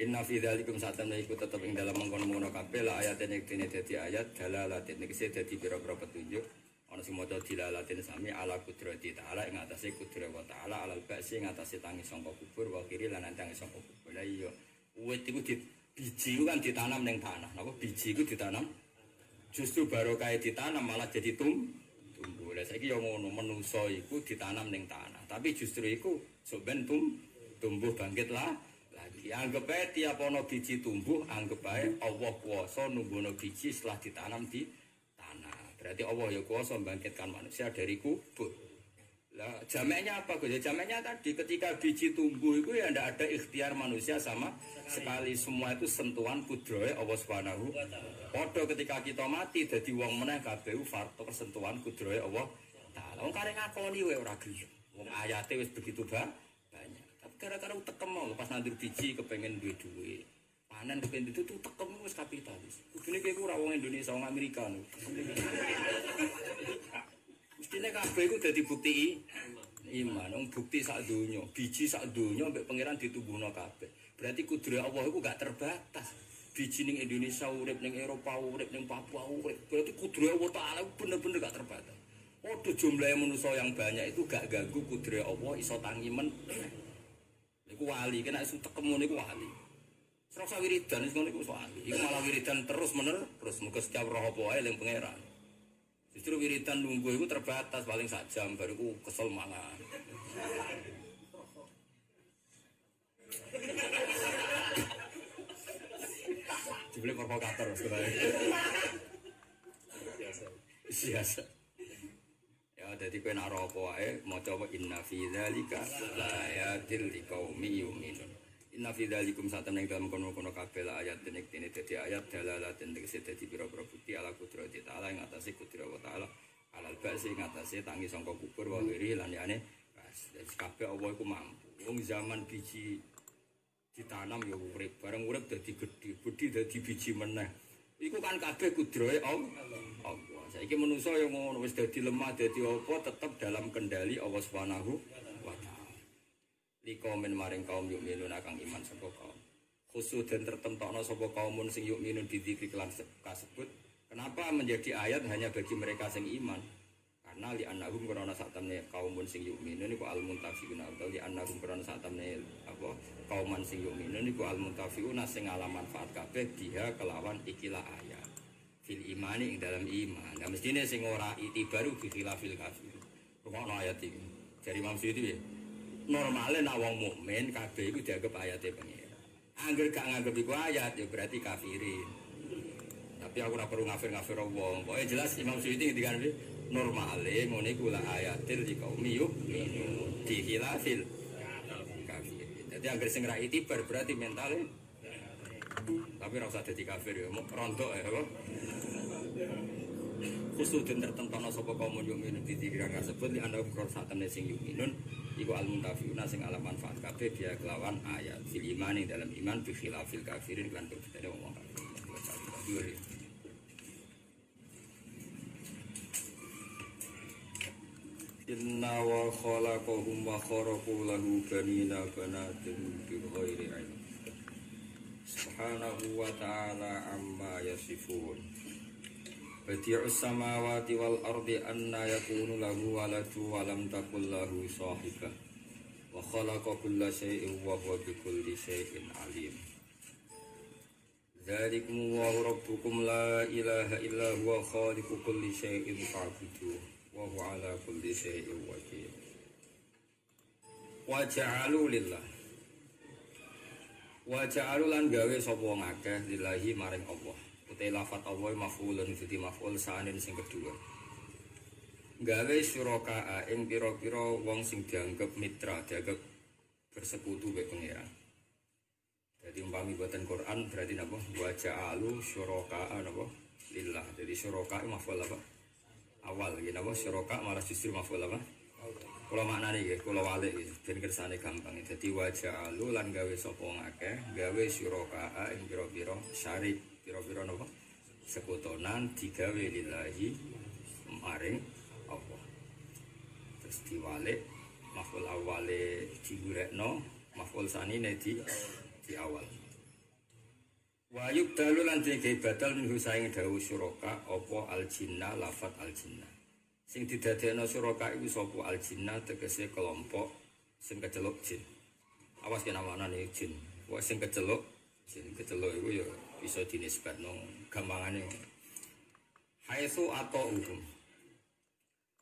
Inna fi dzalikum satam iku tetep ing dalam mengkono-mengkono kabeh la ayatin iki dadi ayat dalalatin iki dadi pira-pira petunjuk ana sing maca dilalatin sami ala kudrati taala ing atase kudrat wa taala alal ba'si ing atase tangi sangka kubur wa kiri lan tangi sangka kubur. Lah iya wit iku biji kan ditanam ning tanah. Napa biji iku ditanam justru barokah ditanam malah jadi tumbuh. Lah saiki yo ngono menungso iku ditanam ning tanah tapi justru iku sok ben tumbuh bangkit lah. Anggap aja tiap ono biji tumbuh, anggap aja Allah kuasa numbuhno biji setelah ditanam di tanah. Berarti Allah ya kuasa membangkitkan manusia dari kubur. Lah jamaknya apa? Jamaknya tadi ketika biji tumbuh itu ya tidak ada ikhtiar manusia sama sekali, semua itu sentuhan kudrohe Allah Subhanahu. Padha ketika kita mati dadi wong meneh kabeh faktor sentuhan kudrohe Allah Taala. Wong karek ngakoni wae ora gelem. Wong ayate wis begitu banyak. Gara-gara utekem mau pas nandur biji kepengen duwe panen kepengen itu utekem wis kapitalis. Kudune kowe ora wong Indonesia, wong Amerika lho. Mestine kabeh iku dadi bukti iman, wong bukti sak donya, biji sak donya mbek pangeran ditumbuhno kabeh. Berarti kudrat Allah iku gak terbatas. Biji ning Indonesia urip, ning Eropa urip, ning Papua urip. Berarti kudrat Allah Taala bener-bener gak terbatas. Waduh jumlahe manusia yang banyak itu gak ganggu kudrat Allah iso tangi men. Iku wali, kena isu tekemu niku wali. Serasa wiridan iku niku wali. Iku malah wiridan terus muga setiap roh apa wae eling pangeran. Justru wiridan nunggu iku terbatas paling sak jam baru iku kesel mangan. Jebule provokator sebenarnya. Biasa. Dadi kowe nek ora apa wae maca apa inna fi dzalika la ayatil liqaumi yu'minun. Inna fi dzalikum satamene dalam kono-kono kabeh la ayat tenek dene dadi ayat dalalaten tegese dadi pira-pira bukti ala kudrati taala ing atase kudrat wa taala alal ba'si ing atase tangi sangka kubur wa wiri lan liyane dadi kabeh Allah iku mampu. Wong zaman biji ditanam ya urip, bareng urip dadi gedhe dadi biji meneh. Iku kan kabeh kudrate Allah. Saiki manusa yang ngono wis dadi lemah dadi apa tetep dalam kendali Allah Subhanahu wa taala. Liqaumin maring kaum mukminun kang iman sapa kaum. Khusus dan tertentokno sapa kaumun sing mukminun didikri kelan kasebut. Kenapa menjadi ayat hanya bagi mereka sing iman? Karena li annahum karena satamne kaumun sing mukminun iku al muntafiun atau li annahum karena satamne apa kauman sing mukminun iku al muntafiun sing ngalam manfaat kabeh dia kelawan ikilah ayat. Fil imani ing dalam iman. Nah mestine sing ora itibaru bi khilafil kafir. Rungokno ayat iki. Dari Imam Suyuti piye? Normale nek wong mukmin kabeh iku dianggap ayate pengira. Angger gak nganggep iku ayat ya berarti kafirin. Tapi aku ora perlu ngafir-ngafir wong. Pokoke jelas Imam Suyuti ngendikan piye? Normale ngene iku la ayatil liqaumi yu'minun. Di khilafil kafir. Jadi angger sing ra itibar berarti mentale tapi rasa dadi kafir ya, mau rontok ya apa? Khusus dan tertentono sapa kaum mukmin dikira kasebut li ana ukra satene sing yuminun iku al muntafiuna sing alam manfaat kabeh dia kelawan ayat fil imani dalam iman bi khilafil kafirin lan berbeda wong kafir. Inna wa khalaqahum wa kharaqu lahu banina banatin bi ghairi ilm. Subhanahu wa ta'ala amma yasifun. Badi'us samawati wal ardi anna yakunu lahu waladu wa lam takul lahu sahibah. Wa khalaqa kulla syai'in wa huwa bi kulli syai'in alim. Dzalikum wa rabbukum la ilaha illa huwa khaliqu kulli syai'in fa'buduh wa huwa ala kulli syai'in wakil. Wa ja'alu lillah wa ja'alu lan gawe sapa wong akeh lillahi maring Allah. Utai lafat Allah maf'ulun dadi maf'ul sanin sing kedua. Gawe syuraka ing pira-pira wong sing dianggap mitra, dianggap bersekutu mek pangeran. Jadi umpami buatan Quran berarti napa? Wa ja'alu syuraka napa? Lillah. Jadi syuraka maf'ul apa? Awal iki napa syuraka malah justru maf'ul apa? Kula maknane nggih, kula walik nggih, ben kersane gampang. Dadi wajah alu lan gawe sapa ngakeh, gawe syuraka ing pira-pira syarik, pira-pira napa? Sekutonan digawe lillahi maring Allah. Terus diwalik maf'ul awale digurekno, maf'ul sanine di awal. Wa yubdalu lan dikei badal minhu saing dawu syuraka apa al-jinnah lafat al-jinnah. Sing didadekno syuraka iku sapa al-jinnah tegese kelompok sing keceluk jin. Awas kena maknane jin. Wong sing keceluk jin iku ya bisa dinisbatno gampangane. Haitsu ata'uhum.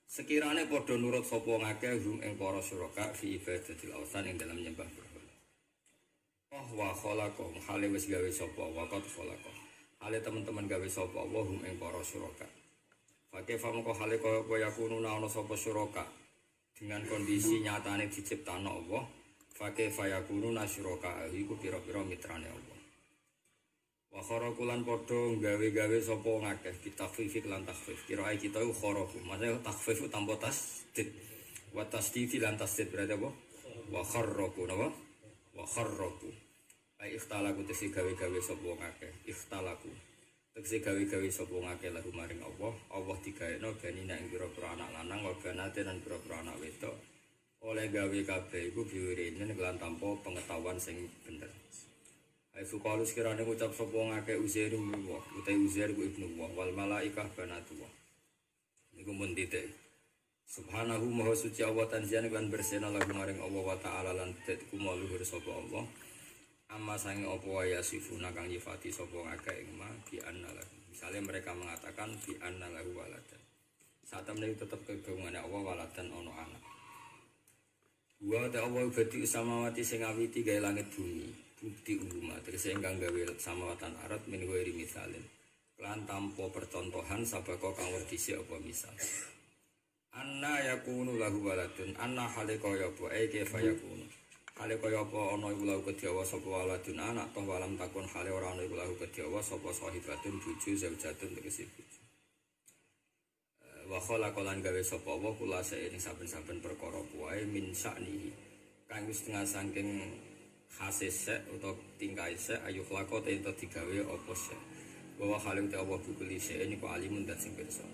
Sekirane padha nurut sapa ngakeh hum ing para syuraka fi ibadatil awsan ing dalam nyembah berhala. Oh wa khalaqahum hale wis gawe sapa wa qad khalaqah. Hale teman-teman gawe sapa wa hum ing para syuraka. Pakai famko hale kaya kununa ana sapa syuraka dengan kondisi nyatane diciptakno Allah. Pakai fayakununa syuraka iku pira-pira mitrane Allah. Wa kharaqulan padha gawe-gawe sapa ngakeh ditafif lan takhfif. Kirae kita iku kharaku. Maksudnya takhfif tanpa tasdid. Wa tasdid lan tasdid berarti apa? Wa kharraqu napa? Wa kharraqu. Ai ikhtalaku tesi gawe-gawe sapa ngakeh. Ikhtalaku. Tegese gawe-gawe sapa ngakeh lahu maring Allah. Allah digaekno ganina ing pira-pira anak lanang wa banate lan pira-pira anak wedok. Oleh gawe kabeh iku biwirine kelan tanpa pengetahuan sing bener. Ai sukalu sekirane ngucap sapa ngakeh Uzairu wa utai Uzair ku ibnu wa wal malaikah banatullah. Niku mun titik. Subhanahu maha suci Allah tanzian lan bersena lagu maring Allah wa taala lan tetku luhur sapa Allah. Amma sange apa waya sifuna kang nyifati sapa ngakeh ing ma bi annala. Misale mereka mengatakan bi annala waladan. Saat temen tetep kegungan Allah waladan ono anak. Wa ta Allah badi samawati sing awiti gawe langit bumi. Bukti umma tegese ingkang gawe samawatan arat min ghairi misalin lan tanpa percontohan sabako kang werdisi apa misal anna yakunu lahu waladun anna halika ya apa kaifa yakunu halika ya apa ana iku lahu kedhiawa sapa waladun anak toh walam takun hale ora ana iku lahu kedhiawa sapa sahibatun bojo zaujatun tegese bojo wa khalaqalan gawe sapa wa kula ing saben-saben perkara kuwae min sa'nihi kang wis tengah saking hasis atau tingkai se ayu kelakot itu digawe apa se bahwa halim te Allah bukuli se ini ku alimun dan sing pirsa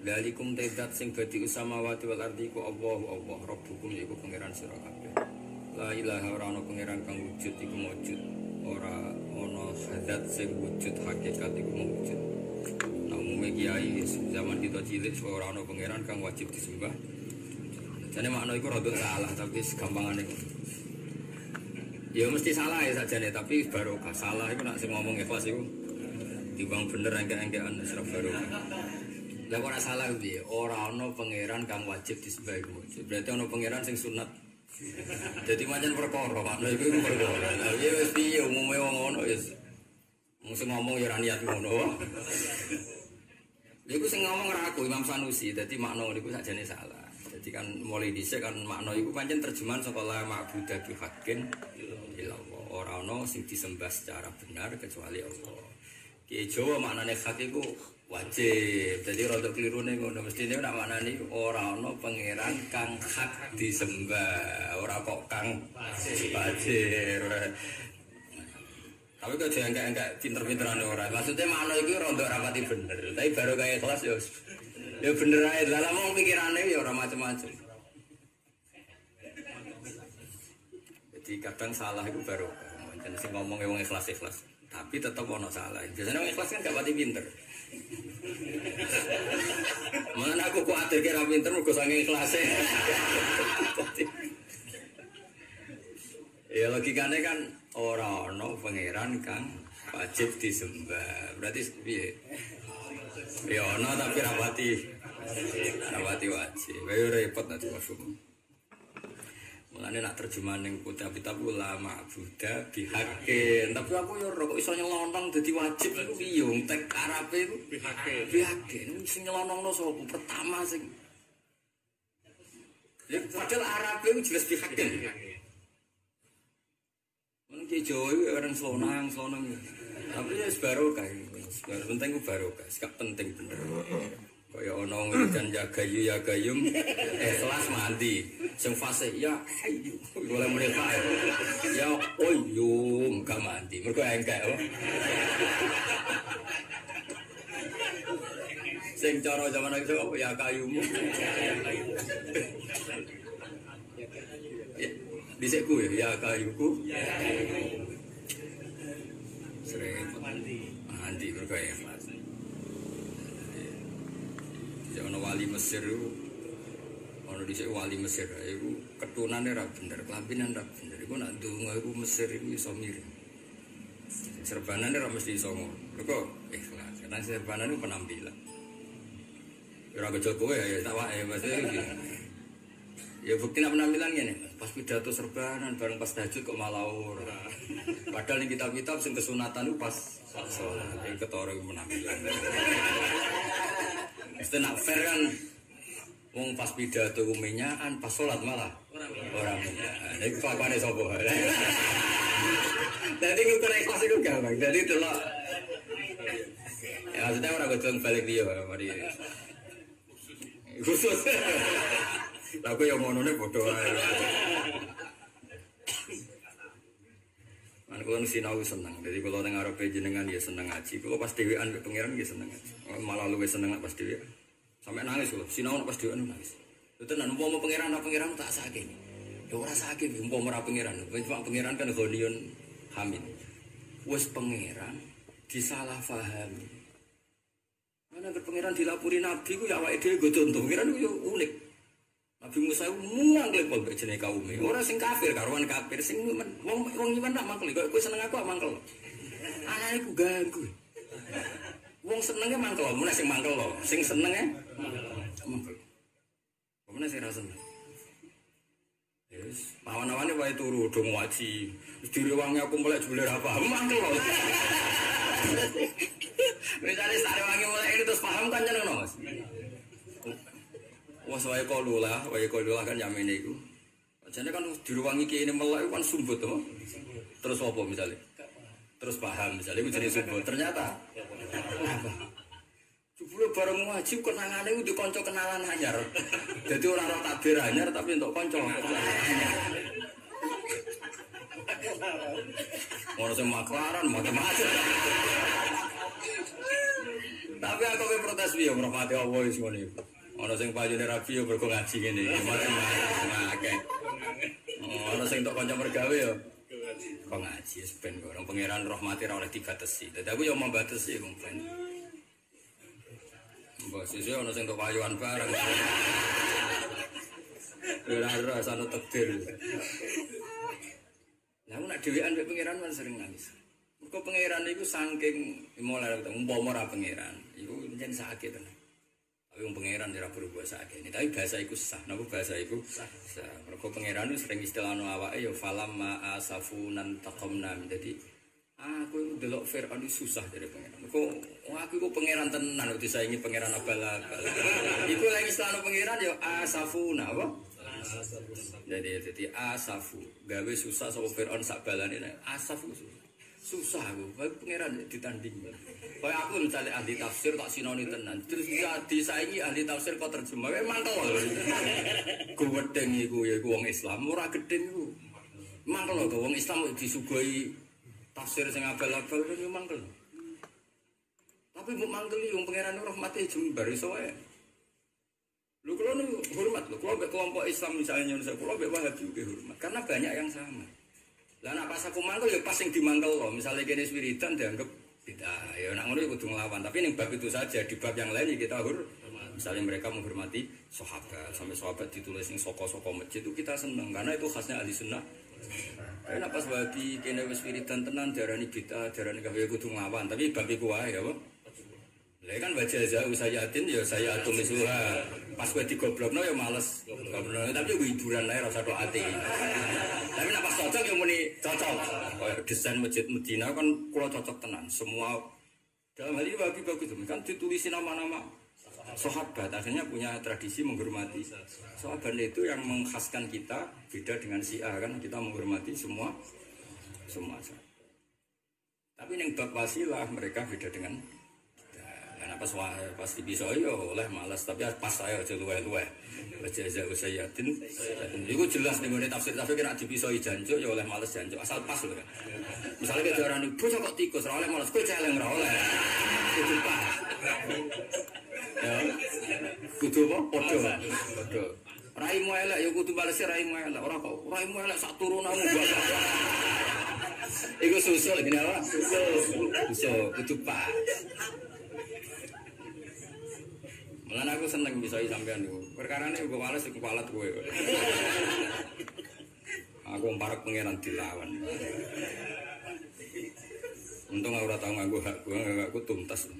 lalikum tedat sing badi usamawati wal ardi ku Allah rabbukum iku pangeran sira kabeh la ilaha ora ana pangeran kang wujud iku wujud ora ana hadat sing wujud hakikat iku wujud nah umume kiai zaman kita cilik ora ana pangeran kang wajib disembah jane makna iku rada salah tapi gampangane ya mesti salah ya sajane tapi barokah salah itu nak sing ngomong ikhlas iku timbang bener engke-engkean wis barokah. Lah kok ora salah piye? Ora ana pangeran kang wajib disembah iku. Berarti ana pangeran sing sunat. Dadi pancen perkara, makna iku perkara. Lah piye wis piye umume wong ngono wis. Wong sing ngomong ya ora niat ngono. Lha iku sing ngomong ora aku Imam Sanusi, dadi makna niku sakjane salah. Jadi kan mulai dhisik kan makna iku pancen terjemahan saka la ma'budu bi haqqin illallah. Ora ana sing disembah secara benar kecuali Allah. Ki Jawa maknane hak iku wajib. Jadi rada klirune ngono mestine nek maknane ora ana pangeran kang hak disembah, ora kok kang wajib. Tapi kok enggak pinter-pinterane ora. Maksudnya makna iku rada rapati bener. Tapi baru kaya kelas ya bener ae. Lah mau pikirane ya ora macam-macam. Jadi kadang salah itu baru kan sing ngomong wong ikhlas-ikhlas. Tapi tetap ono salah. Biasanya wong ikhlas kan gak pati pinter. Mana aku kuatir kira pinter mergo saking ikhlase. Ya logikane kan ora ono pangeran kang wajib disembah. Berarti piye? Ya ono tapi rapati wajib. Kayak repot nanti masuk. Mulane nak terjemahan ning kitab ulama Buddha bihakin. Tapi aku yo kok iso nyelonong dadi wajib iku piye? Tek Arabe iku bihakin. Sing nyelonongno sapa? Pertama sing ya padahal Arabe iku jelas bihakin. Mun ki Jawa iku orang selonang. Tapi ya barokah. Penting ku barokah, sikap penting bener. Kaya ana ngikan ya gayum ikhlas mandi. Sing fasih ya hayyu oleh mereka. Ya qayyum gak mandi. Mergo engkek. Sing cara zaman iki ya kayumu. Disekku ya kayuku. sering nanti berkaya. Jadi ono wali Mesir itu, ono di sini wali Mesir itu ketunannya ra bener, kelampinan ra bener. Iku nak donga iku Mesir iku iso miring. Serbanane ra mesti iso ngono. Kok ikhlas. Karena serbanan itu penampilan. Ora kejel kowe ya tak wae mesti iki. Ya bukti nak penampilan ngene, pas pidato serbanan bareng pas tahajud kok malah ora. Padahal ning kitab-kitab sing kesunatan itu pas salat, iki ketara penampilan. Mesti nak fair kan wong pas pidato ku menyaan, pas salat malah ora menyaan. Iki kelakuane sapa? Dadi ngukur ikhlas iku gampang. Dadi delok. Ya maksudnya ora godhong balik dia, mari. Khusus. Aku yang monone bodoh ae. Man kula sinau seneng. Jadi kula teng arepe jenengan ya seneng ngaji. Kula pas dhewean mek pangeran ya seneng ngaji. Malah luwih seneng pas dhewean. Sampai nangis kula. Sinau pas dhewean nangis. Lha tenan umpama pangeran tak sakit. Ya ora sakit umpama ora pangeran. Cuma pangeran kan gonion hamid. Wis pangeran disalah pahami. Ana pangeran dilapuri nabi ku ya awake dhewe go contoh. Pangeran ku yo unik. Nabi Musa itu mangkel kok mbek jenenge kaume. Ora sing kafir, karuan kafir sing wong iman nak mangkel. Kok kowe seneng aku mangkel. Anake ku ganggu. Wong senenge mangkel, mun sing mangkel lho. Sing senenge mangkel. Mun sing ra seneng. Yes, awan-awane wae turu do ngaji. Wis direwangi aku mulai jebule ra paham mangkel lho. Wis ari sare wangi mulai terus paham kan jeneng Mas. Wah, wae kolulah kan yamene iku. Jane kan diruwangi ki ini melek kan sumbut to. Terus apa misalnya? Terus paham misalnya iku jenenge sumbut. Ternyata jebule bareng ngaji kenangane ku dikonco kenalan anyar. Dadi ora ora takbir anyar tapi entuk kanca. Ora sing maklaran macam-macam. Tapi aku pe protes piye ngurmati Allah wis ngono iku. Ana sing payune rabi yo mergo ngaji ngene iki macam-macam akeh. Ana sing tok kanca mergawe yo kok ngaji wis ben kok pangeran rahmati ra oleh dibatesi. Dadi aku yo membatesi wong ben. Mbok sesuk ana sing tok payuan bareng. Ora rasane takdir. Lah nek dhewean mek pangeran kan sering nangis. Mergo pangeran iku saking mulai umpama ora pangeran, iku njen sakit tenan. Wong pangeran ora berbuat sakit. Tapi bahasa iku sah. Napa bahasa iku sah. Mergo pangeran sering istilahno awake ya falamma asafunan taqamna. Dadi aku delok Firaun susah dari pangeran. Mergo aku iku pangeran tenan kok disaingi pangeran abal-abal. Iku lagi istilahno pangeran ya asafuna apa? Jadi asafu gawe susah sapa Firaun sak balane asafu susah aku, pangeran ditanding. Kayak aku misalnya ahli tafsir tak sinoni tenan, terus disaingi ahli tafsir kok terjemah, mantel. Gedeng iku ya iku wong Islam, ora gedeng iku. Mantel to wong Islam disuguhi tafsir sing abal-abal kan yo mantel. Tapi mbok mantel iki wong pangeran rahmate jembar iso wae. Lho kula nu hormat lho, kula mbek kelompok Islam misalnya Indonesia, kula mbek Wahabi juga hormat karena banyak yang sama. Lah nek pas aku mangkel ya pas sing dimangkel lho, misale kene wiridan dianggap bid'ah. Ya nek ngono ya kudu nglawan, tapi ning bab itu saja, di bab yang lain kita misalnya mereka menghormati sahabat, sampai sahabat ditulis ning saka-saka masjid itu kita seneng karena itu khasnya ahli sunnah. Nek pas Wahabi kene wis wiridan tenan darani bid'ah, darani gawe kudu nglawan, tapi bab iku wae ya, Pak. Lah kan baca usayatin ya saya atum misuha. Pas kowe digoblokno ya males. Tapi yo hiburan ae rasa tok ati. Tapi nek pas cocok yo muni cocok. Kayak desain Masjid Madinah kan kula cocok tenan. Semua dalam hal ini bagus kan ditulisin nama-nama sahabat. Akhirnya punya tradisi menghormati sahabat itu yang mengkhaskan kita beda dengan Syiah kan kita menghormati semua. Tapi yang bab wasilah mereka beda dengan pas bisa yo oleh malas tapi pas saya aja luwe-luwe baca usayatin itu jelas nih mengenai tafsir kira dipisoi jancuk ya oleh malas jancuk asal pas lho kan misalnya kita orang ibu kok tikus ora oleh malas kowe celeng ora oleh kudu pas ya kudu apa padha raimu elek ya kudu bales raimu elek ora kok raimu elek sak turunanmu Iku susul gini apa? Susul itu pas. Malah aku seneng bisa sampean niku. Perkarane gue males iku kualat kowe. Aku parek pangeran dilawan. Untung aku ora tau nganggo hak aku tuntas.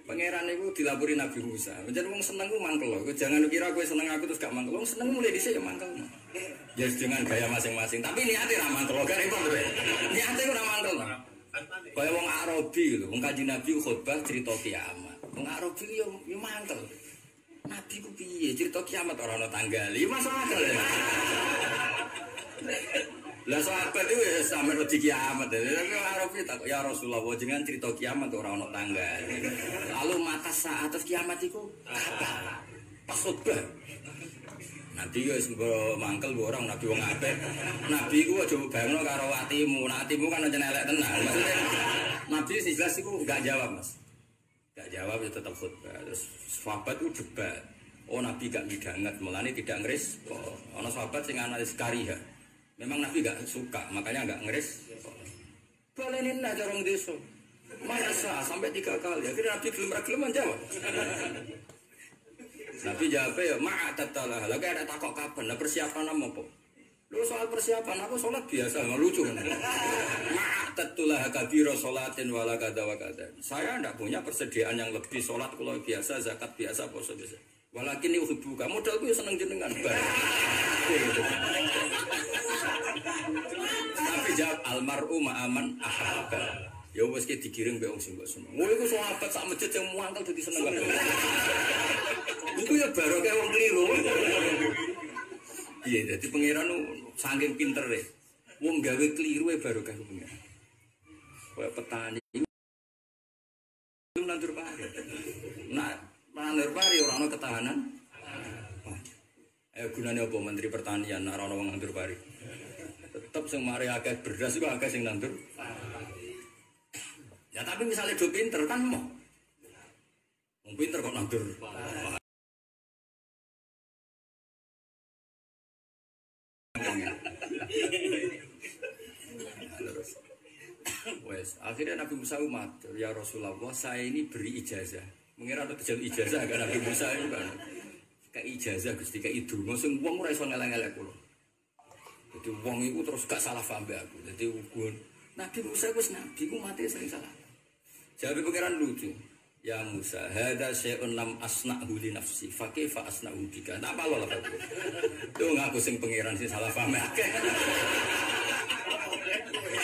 Pangeran itu dilapori Nabi Musa. Menjadi wong seneng ku mangkel loh. Jangan kira gue seneng aku terus gak mangkel. Wong seneng mulai dhisik ya mangkel. Ya dengan gaya masing-masing. Tapi niatnya ra mangkel kan itu lho. Niatnya ku ra mangkel. Kaya wong Arabi lho, wong Kanjeng Nabi khotbah cerita kiamat. Wong Arabi yo mangkel. Nabi ku piye cerita kiamat ora ana tanggal. Ya masuk akal ya. Lah sahabat itu ya sampe di kiamat. Tapi Arabi tak ya Rasulullah jenengan cerita kiamat ora ana tanggal. Lalu mata saat kiamat iku kapan? Pas khotbah. Nabi wis mangkel orang Nabi wong apik. Nabi ku aja bayangno karo atimu. Nek atimu kan aja elek tenan. Maksudnya Nabi sing jelas iku enggak jawab, Mas. Enggak jawab ya tetap khotbah. Terus sahabat ku debat. Oh Nabi gak midanget, mulane tidak ngrespon. Ana sahabat sing analis kariha. Memang Nabi gak suka, makanya gak ngrespon. Balenin aja orang desa. Masa sampai 3 kali. Akhirnya Nabi gelem jawab. Nabi jawab ya, ma'atatalah. Lagi ada takok kapan, nah persiapan apa? Lu soal persiapan, aku sholat biasa, nggak lucu kan? Ma'atatalah kabiro sholatin wala kada wa kada. Saya tidak punya persediaan yang lebih sholat kalau biasa, zakat biasa, puasa biasa. Walakin ini uhibuka, modalku ya seneng jenengan. Tapi jawab, almar'u ma'aman ahabba. Ya wes ki dikirim mbek wong sing mbok seneng. Ngono iku sahabat sak masjid sing muangkel dadi seneng kabeh. Iku ya barokah wong kliru. Iya, dadi pangeran saking pintere. Wong gawe kliru e barokah pangeran. Kayak petani iku nandur pari. Nah, nandur pari ora ana ketahanan. Gunane apa Menteri Pertanian nek ora ana wong nandur pari? Tetep sing mari akeh beras iku akeh sing nandur. Ya tapi misalnya do pinter kan mau pinter kok nandur. Wes akhirnya Nabi Musa umat ya Rasulullah saya ini beri ijazah. Mengira ada terjadi ijazah kan Nabi Musa itu kan kayak ijazah Gusti kayak itu. Maksud wong ora iso ngeleng-elek kula. Jadi wong itu terus gak salah paham aku. Jadi Nabi Musa wis nabi ku mati sering salah. Jawab pengiran lucu. Ya Musa, hada syai'un lam asna'hu li nafsi, fa kaifa asna'hu bika. Tak apa lah aku. Tuh ngaku sing pengiran sing salah paham akeh.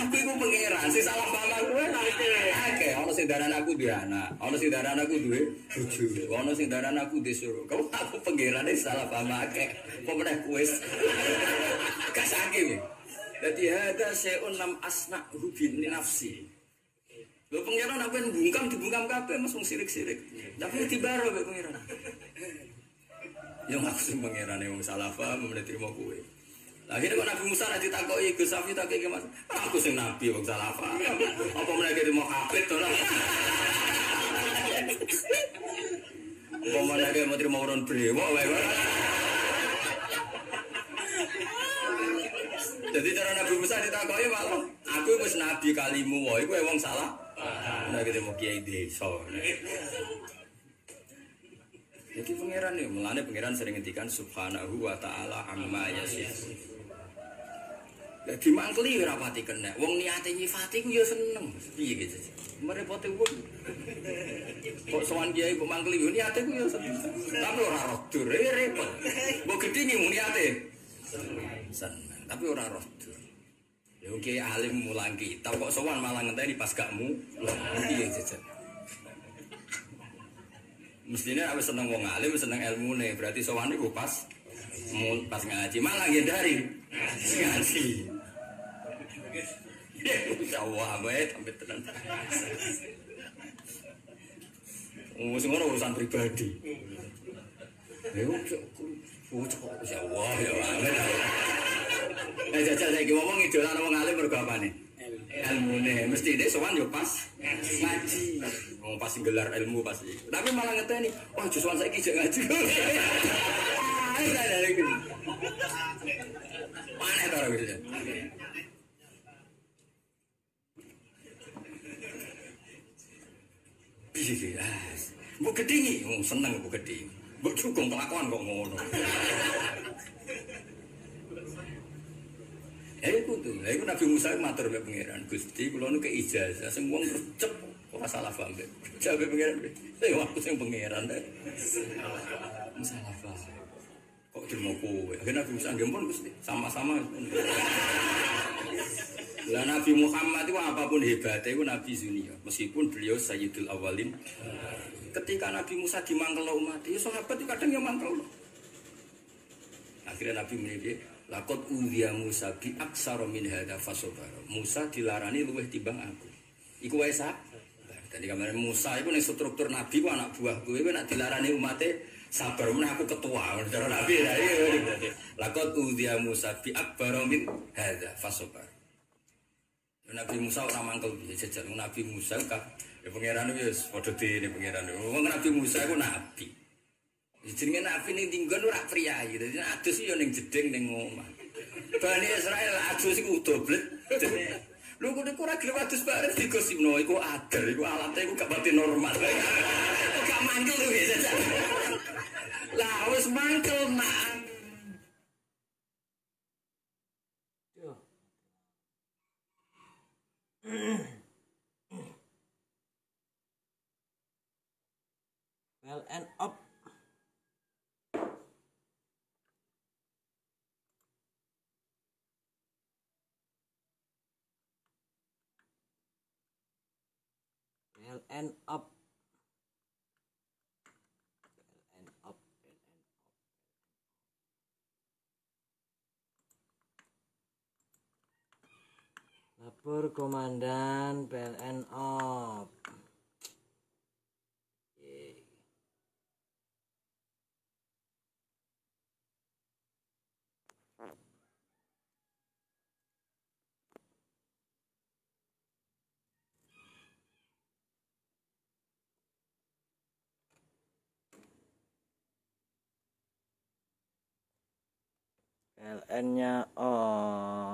Aku iku pengiran sing salah paham aku akeh. Ono sing darani aku duwe anak, ono sing darani aku duwe bojo, ono sing darani aku disuruh. Kau aku pengiran sing salah paham akeh. Kok meneh kuwis. Gak sakit. Dadi hada syai'un lam asna'hu li nafsi. Lho pengiran apa yang dibungkam kabeh mas wong sirik-sirik. Tapi dibaro mek pengiran. Ya maksud pengiran wong salah paham meneh trimo kowe. Akhirnya kok Nabi Musa ditakoki Gus Safi takoki Mas. Aku sing nabi wong salah paham. Apa meneh trimo kabeh to lah. Apa meneh mau trimo urun brewok wae. Jadi cara Nabi Musa ditakoki malah aku wis nabi kalimu wae kowe wong salah. Nah kita mau kiai desa. Jadi pangeran nih, melane pangeran sering ngendikan subhanahu wa ta'ala amma yasifun. Jadi mangkeli ora pati kena. Wong niate nyifati ku ya seneng. Piye gitu. Merepote wong. Kok sowan kiai kok mangkeli niate ku ya seneng. Tapi ora rodur, repot. Mbok gedhi nih niate. Seneng, tapi ora rodur. Ya oke alim mulang kita kok sowan malah ngenteni pas gakmu. Piye jajan. Mestinya aku seneng wong alim, seneng ilmune, berarti sowan iku pas ngaji malah ngindari ngaji. Ya Allah, bae sampe tenan. Wis ngono urusan pribadi. Ya Allah, ya Allah. Jajal saiki ngomong idolan wong alim mergo apane? Ilmune. Mesti dhek sowan yo pas ngaji. Wong pas gelar ilmu pasti. Tapi malah ngeteni, wah justru saiki jek ngaji. Aneh ta ora gitu. Piye mbok gedhingi wong seneng mbok gedhi. Mbok dukung kelakuan kok ngono. Iku tuh, iku Nabi Musa matur mbek pangeran, Gusti kula nu ke ijazah sing wong recep ora salah paham. Jabe pangeran, aku sing pangeran. Salah paham. Kok terima kowe? Akhirnya Nabi Musa nggih pun Gusti, sama-sama. Lah Nabi Muhammad itu apapun hebatnya itu Nabi dunia, meskipun beliau Sayyidul Awalin. Ketika Nabi Musa dimangkel umat, ya sahabat itu kadang yang mangkel. Akhirnya Nabi menjadi lakot udia Musa bi aksara min hadza fasobar. Musa dilarani luwih timbang aku. Iku wae sak. Dadi kamane Musa iku ning struktur Nabi ku anak buah kowe nek dilarani umate sabar meneh aku ketua. Cara Nabi ya lakot udia Musa bi akbar min hadza fasobar. Nabi Musa ora mangkel piye jajal Nabi Musa ka ya pangeran wis padha dene pangeran. Wong Nabi Musa iku nabi. Jenenge nabi ning tinggon ora priyayi. Dadi adus yo ning jeding ning omah. Bani Israil adus iku doblet. Lho kok ora gelem adus bareng digosipno iku ader iku alate iku gak pati normal. Gak mangkel lho jajal. Lah wis mangkel nak. Well and up. Well and up. Lapor komandan PLN op. PLN-nya on.